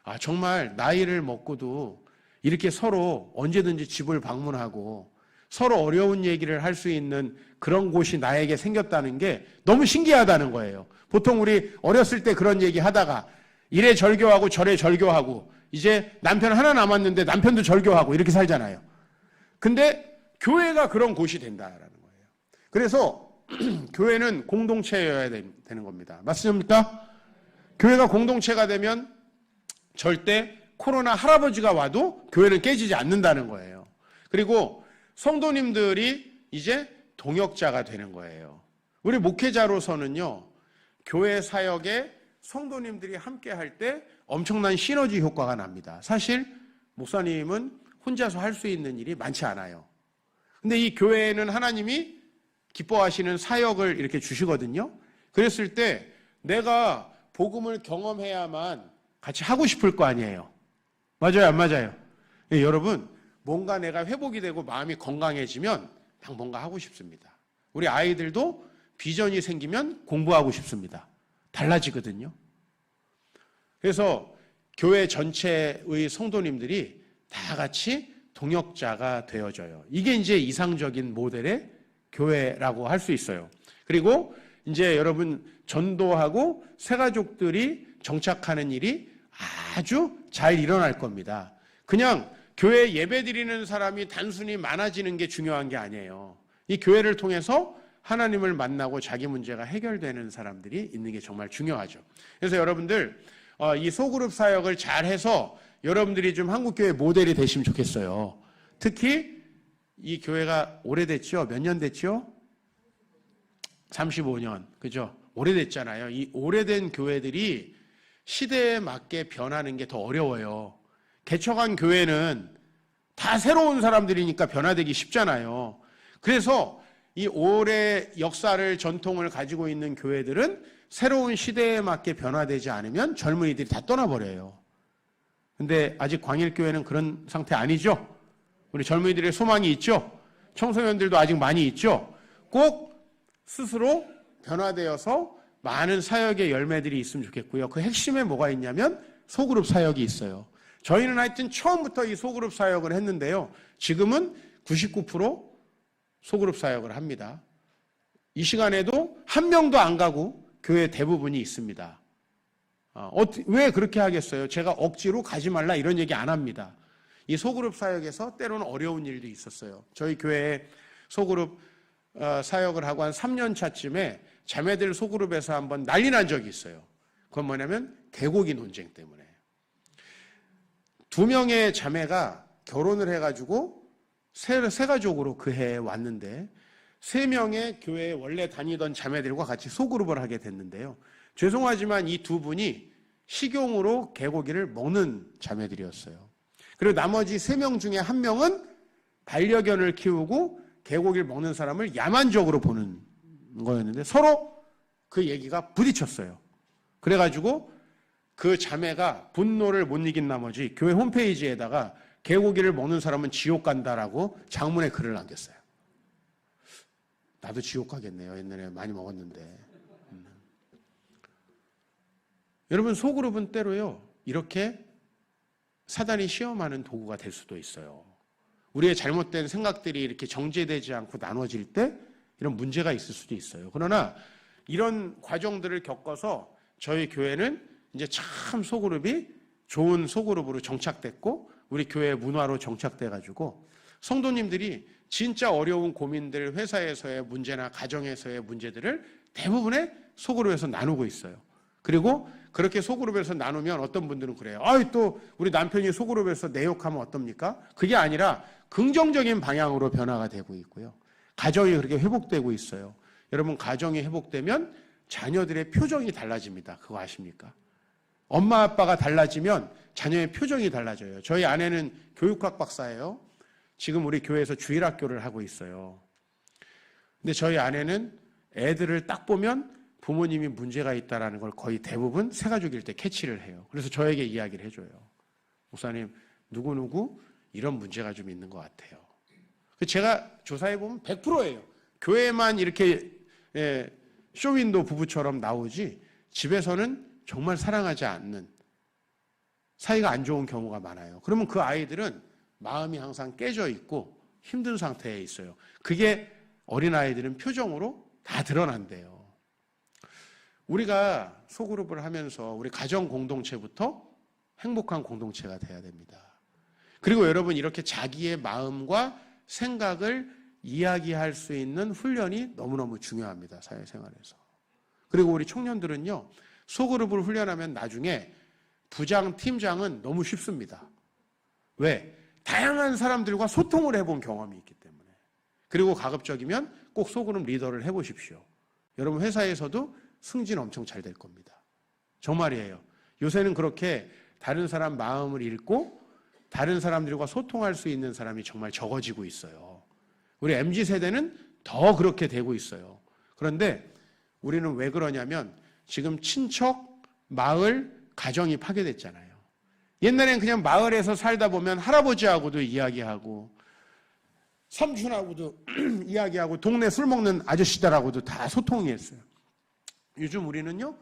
아, 정말 나이를 먹고도 이렇게 서로 언제든지 집을 방문하고 서로 어려운 얘기를 할 수 있는 그런 곳이 나에게 생겼다는 게 너무 신기하다는 거예요. 보통 우리 어렸을 때 그런 얘기 하다가 이래 절교하고 저래 절교하고 이제 남편 하나 남았는데 남편도 절교하고 이렇게 살잖아요. 근데 교회가 그런 곳이 된다라는 거예요. 그래서 교회는 공동체여야 되는 겁니다. 맞습니까? 교회가 공동체가 되면 절대 코로나 할아버지가 와도 교회는 깨지지 않는다는 거예요. 그리고 성도님들이 이제 동역자가 되는 거예요. 우리 목회자로서는요, 교회 사역에 성도님들이 함께 할 때 엄청난 시너지 효과가 납니다. 사실 목사님은 혼자서 할 수 있는 일이 많지 않아요. 근데 이 교회에는 하나님이 기뻐하시는 사역을 이렇게 주시거든요. 그랬을 때 내가 복음을 경험해야만 같이 하고 싶을 거 아니에요. 맞아요, 안 맞아요? 예, 여러분, 뭔가 내가 회복이 되고 마음이 건강해지면 막 뭔가 하고 싶습니다. 우리 아이들도 비전이 생기면 공부하고 싶습니다. 달라지거든요. 그래서 교회 전체의 성도님들이 다 같이 동역자가 되어져요. 이게 이제 이상적인 모델의 교회라고 할 수 있어요. 그리고 이제 여러분 전도하고 새가족들이 정착하는 일이 아주 잘 일어날 겁니다. 그냥 교회 예배 드리는 사람이 단순히 많아지는 게 중요한 게 아니에요. 이 교회를 통해서 하나님을 만나고 자기 문제가 해결되는 사람들이 있는 게 정말 중요하죠. 그래서 여러분들 이 소그룹 사역을 잘해서 여러분들이 좀 한국교회 모델이 되시면 좋겠어요. 특히 이 교회가 오래됐죠? 몇 년 됐죠? 35년. 그죠? 오래됐잖아요. 이 오래된 교회들이 시대에 맞게 변하는 게 더 어려워요. 개척한 교회는 다 새로운 사람들이니까 변화되기 쉽잖아요. 그래서 이 오래 역사를 전통을 가지고 있는 교회들은 새로운 시대에 맞게 변화되지 않으면 젊은이들이 다 떠나버려요. 근데 아직 광일교회는 그런 상태 아니죠? 우리 젊은이들의 소망이 있죠? 청소년들도 아직 많이 있죠? 꼭 스스로 변화되어서 많은 사역의 열매들이 있으면 좋겠고요. 그 핵심에 뭐가 있냐면 소그룹 사역이 있어요. 저희는 하여튼 처음부터 이 소그룹 사역을 했는데요. 지금은 99% 소그룹 사역을 합니다. 이 시간에도 한 명도 안 가고 교회 대부분이 있습니다. 왜 그렇게 하겠어요? 제가 억지로 가지 말라 이런 얘기 안 합니다. 이 소그룹 사역에서 때로는 어려운 일도 있었어요. 저희 교회에 소그룹 사역을 하고 한 3년 차쯤에 자매들 소그룹에서 한번 난리 난 적이 있어요. 그건 뭐냐면 개고기 논쟁 때문에. 2명의 자매가 결혼을 해가지고 새 가족으로 그 해에 왔는데 3명의 교회에 원래 다니던 자매들과 같이 소그룹을 하게 됐는데요. 죄송하지만 이 2분이 식용으로 개고기를 먹는 자매들이었어요. 그리고 나머지 3명 중에 1명은 반려견을 키우고 개고기를 먹는 사람을 야만적으로 보는 거였는데 서로 그 얘기가 부딪혔어요. 그래가지고 그 자매가 분노를 못 이긴 나머지 교회 홈페이지에다가 개고기를 먹는 사람은 지옥 간다라고 장문의 글을 남겼어요. 나도 지옥 가겠네요. 옛날에 많이 먹었는데. 여러분 소그룹은 때로요. 이렇게 사단이 시험하는 도구가 될 수도 있어요. 우리의 잘못된 생각들이 이렇게 정제되지 않고 나눠질 때 이런 문제가 있을 수도 있어요. 그러나 이런 과정들을 겪어서 저희 교회는 이제 참 소그룹이 좋은 소그룹으로 정착됐고 우리 교회 문화로 정착돼가지고 성도님들이 진짜 어려운 고민들, 회사에서의 문제나 가정에서의 문제들을 대부분의 소그룹에서 나누고 있어요. 그리고 그렇게 소그룹에서 나누면 어떤 분들은 그래요. 또 우리 남편이 소그룹에서 내 욕하면 어떻습니까? 그게 아니라 긍정적인 방향으로 변화가 되고 있고요. 가정이 그렇게 회복되고 있어요. 여러분 가정이 회복되면 자녀들의 표정이 달라집니다. 그거 아십니까? 엄마 아빠가 달라지면 자녀의 표정이 달라져요. 저희 아내는 교육학 박사예요. 지금 우리 교회에서 주일학교를 하고 있어요. 근데 저희 아내는 애들을 딱 보면 부모님이 문제가 있다는 걸 거의 대부분 새가족일 때 캐치를 해요. 그래서 저에게 이야기를 해줘요. 목사님, 누구누구 이런 문제가 좀 있는 것 같아요. 제가 조사해보면 100%예요. 교회만 이렇게 쇼윈도 부부처럼 나오지 집에서는 정말 사랑하지 않는 사이가 안 좋은 경우가 많아요. 그러면 그 아이들은 마음이 항상 깨져 있고 힘든 상태에 있어요. 그게 어린아이들은 표정으로 다 드러난대요. 우리가 소그룹을 하면서 우리 가정 공동체부터 행복한 공동체가 돼야 됩니다. 그리고 여러분 이렇게 자기의 마음과 생각을 이야기할 수 있는 훈련이 너무너무 중요합니다. 사회생활에서. 그리고 우리 청년들은요. 소그룹을 훈련하면 나중에 부장, 팀장은 너무 쉽습니다. 왜? 다양한 사람들과 소통을 해본 경험이 있기 때문에. 그리고 가급적이면 꼭 소그룹 리더를 해보십시오. 여러분 회사에서도 승진 엄청 잘 될 겁니다. 정말이에요. 요새는 그렇게 다른 사람 마음을 읽고 다른 사람들과 소통할 수 있는 사람이 정말 적어지고 있어요. 우리 MZ세대는 더 그렇게 되고 있어요. 그런데 우리는 왜 그러냐면 지금 친척, 마을, 가정이 파괴됐잖아요. 옛날엔 그냥 마을에서 살다 보면 할아버지하고도 이야기하고 삼촌하고도 이야기하고 동네 술 먹는 아저씨들하고도 다 소통이 했어요. 요즘 우리는요.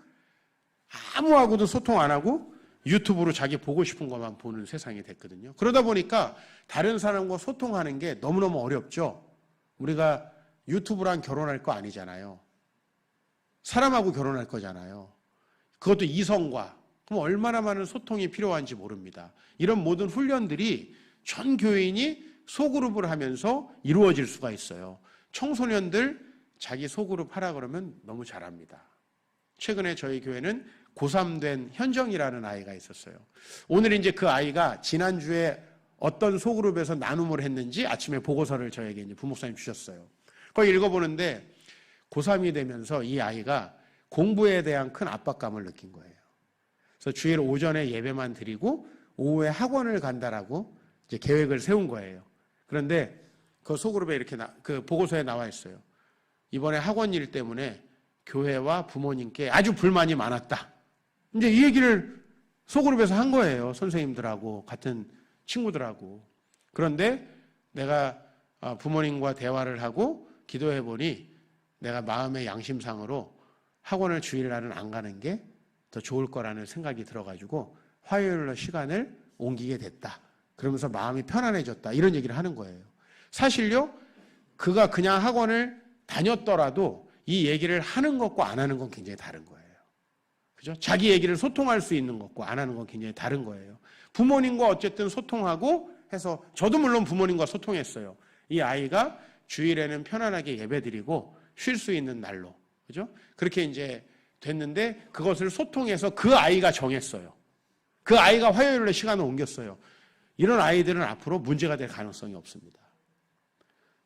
아무하고도 소통 안 하고 유튜브로 자기 보고 싶은 것만 보는 세상이 됐거든요. 그러다 보니까 다른 사람과 소통하는 게 너무너무 어렵죠. 우리가 유튜브랑 결혼할 거 아니잖아요. 사람하고 결혼할 거잖아요. 그것도 이성과. 그럼 얼마나 많은 소통이 필요한지 모릅니다. 이런 모든 훈련들이 전 교인이 소그룹을 하면서 이루어질 수가 있어요. 청소년들 자기 소그룹 하라 그러면 너무 잘합니다. 최근에 저희 교회는 고3 된 현정이라는 아이가 있었어요. 오늘 이제 그 아이가 지난주에 어떤 소그룹에서 나눔을 했는지 아침에 보고서를 저에게 이제 부목사님 주셨어요. 그거 읽어보는데 고3이 되면서 이 아이가 공부에 대한 큰 압박감을 느낀 거예요. 그래서 주일 오전에 예배만 드리고 오후에 학원을 간다라고 이제 계획을 세운 거예요. 그런데 그 소그룹에 이렇게 그 보고서에 나와 있어요. 이번에 학원 일 때문에 교회와 부모님께 아주 불만이 많았다. 이제 이 얘기를 소그룹에서 한 거예요. 선생님들하고 같은 친구들하고. 그런데 내가 부모님과 대화를 하고 기도해 보니 내가 마음의 양심상으로 학원을 주일날은 안 가는 게 더 좋을 거라는 생각이 들어가지고 화요일로 시간을 옮기게 됐다. 그러면서 마음이 편안해졌다. 이런 얘기를 하는 거예요. 사실요, 그가 그냥 학원을 다녔더라도 이 얘기를 하는 것과 안 하는 건 굉장히 다른 거예요. 그죠? 자기 얘기를 소통할 수 있는 것과 안 하는 건 굉장히 다른 거예요. 부모님과 어쨌든 소통하고 해서 저도 물론 부모님과 소통했어요. 이 아이가 주일에는 편안하게 예배드리고 쉴 수 있는 날로. 그죠? 그렇게 이제 됐는데 그것을 소통해서 그 아이가 정했어요. 그 아이가 화요일로 시간을 옮겼어요. 이런 아이들은 앞으로 문제가 될 가능성이 없습니다.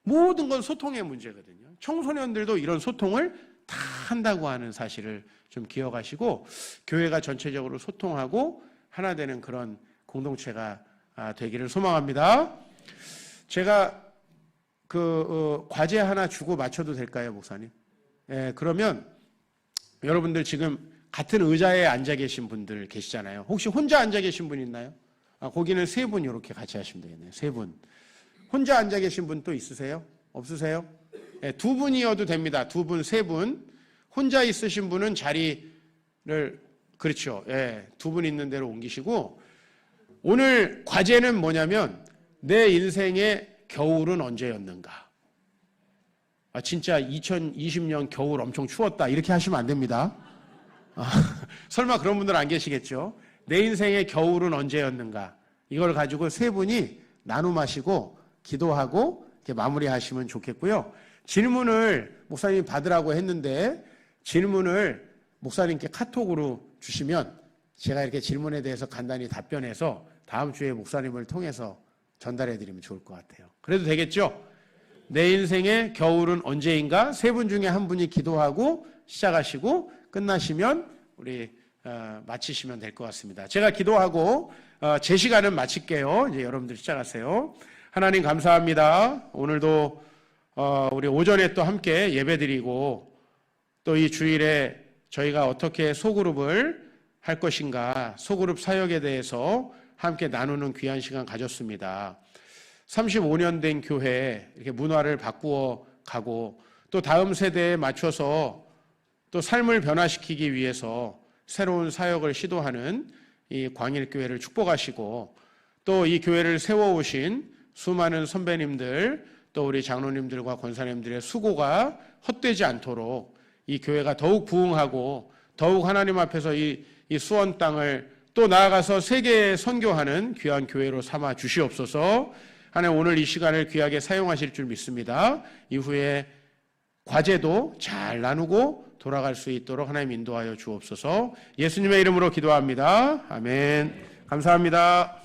모든 건 소통의 문제거든요. 청소년들도 이런 소통을 다 한다고 하는 사실을 좀 기억하시고 교회가 전체적으로 소통하고 하나 되는 그런 공동체가 되기를 소망합니다. 제가 과제 하나 주고 마쳐도 될까요, 목사님? 예, 그러면 여러분들 지금 같은 의자에 앉아 계신 분들 계시잖아요. 혹시 혼자 앉아 계신 분 있나요? 거기는 세 분 이렇게 같이 하시면 되겠네요. 세 분. 혼자 앉아 계신 분 또 있으세요? 없으세요? 네, 두 분이어도 됩니다. 두 분, 세 분. 혼자 있으신 분은 자리를, 그렇죠. 예, 두 분 있는 대로 옮기시고, 오늘 과제는 뭐냐면, 내 인생의 겨울은 언제였는가? 진짜 2020년 겨울 엄청 추웠다. 이렇게 하시면 안 됩니다. 설마 그런 분들 안 계시겠죠? 내 인생의 겨울은 언제였는가? 이걸 가지고 세 분이 나눔하시고 기도하고 이렇게 마무리하시면 좋겠고요. 질문을 목사님이 받으라고 했는데 질문을 목사님께 카톡으로 주시면 제가 이렇게 질문에 대해서 간단히 답변해서 다음 주에 목사님을 통해서 전달해 드리면 좋을 것 같아요. 그래도 되겠죠? 내 인생의 겨울은 언제인가? 세 분 중에 한 분이 기도하고 시작하시고 끝나시면 우리 마치시면 될 것 같습니다. 제가 기도하고 제 시간은 마칠게요. 이제 여러분들 시작하세요. 하나님 감사합니다. 오늘도 우리 오전에 또 함께 예배드리고 또 이 주일에 저희가 어떻게 소그룹을 할 것인가 소그룹 사역에 대해서 함께 나누는 귀한 시간 가졌습니다. 35년 된 교회 이렇게 문화를 바꾸어 가고 또 다음 세대에 맞춰서 또 삶을 변화시키기 위해서 새로운 사역을 시도하는 이 광일교회를 축복하시고 또 이 교회를 세워오신 수많은 선배님들 또 우리 장로님들과 권사님들의 수고가 헛되지 않도록 이 교회가 더욱 부흥하고 더욱 하나님 앞에서 이 수원 땅을 또 나아가서 세계에 선교하는 귀한 교회로 삼아 주시옵소서. 하나님 오늘 이 시간을 귀하게 사용하실 줄 믿습니다. 이후에 과제도 잘 나누고 돌아갈 수 있도록 하나님 인도하여 주옵소서. 예수님의 이름으로 기도합니다. 아멘. 감사합니다.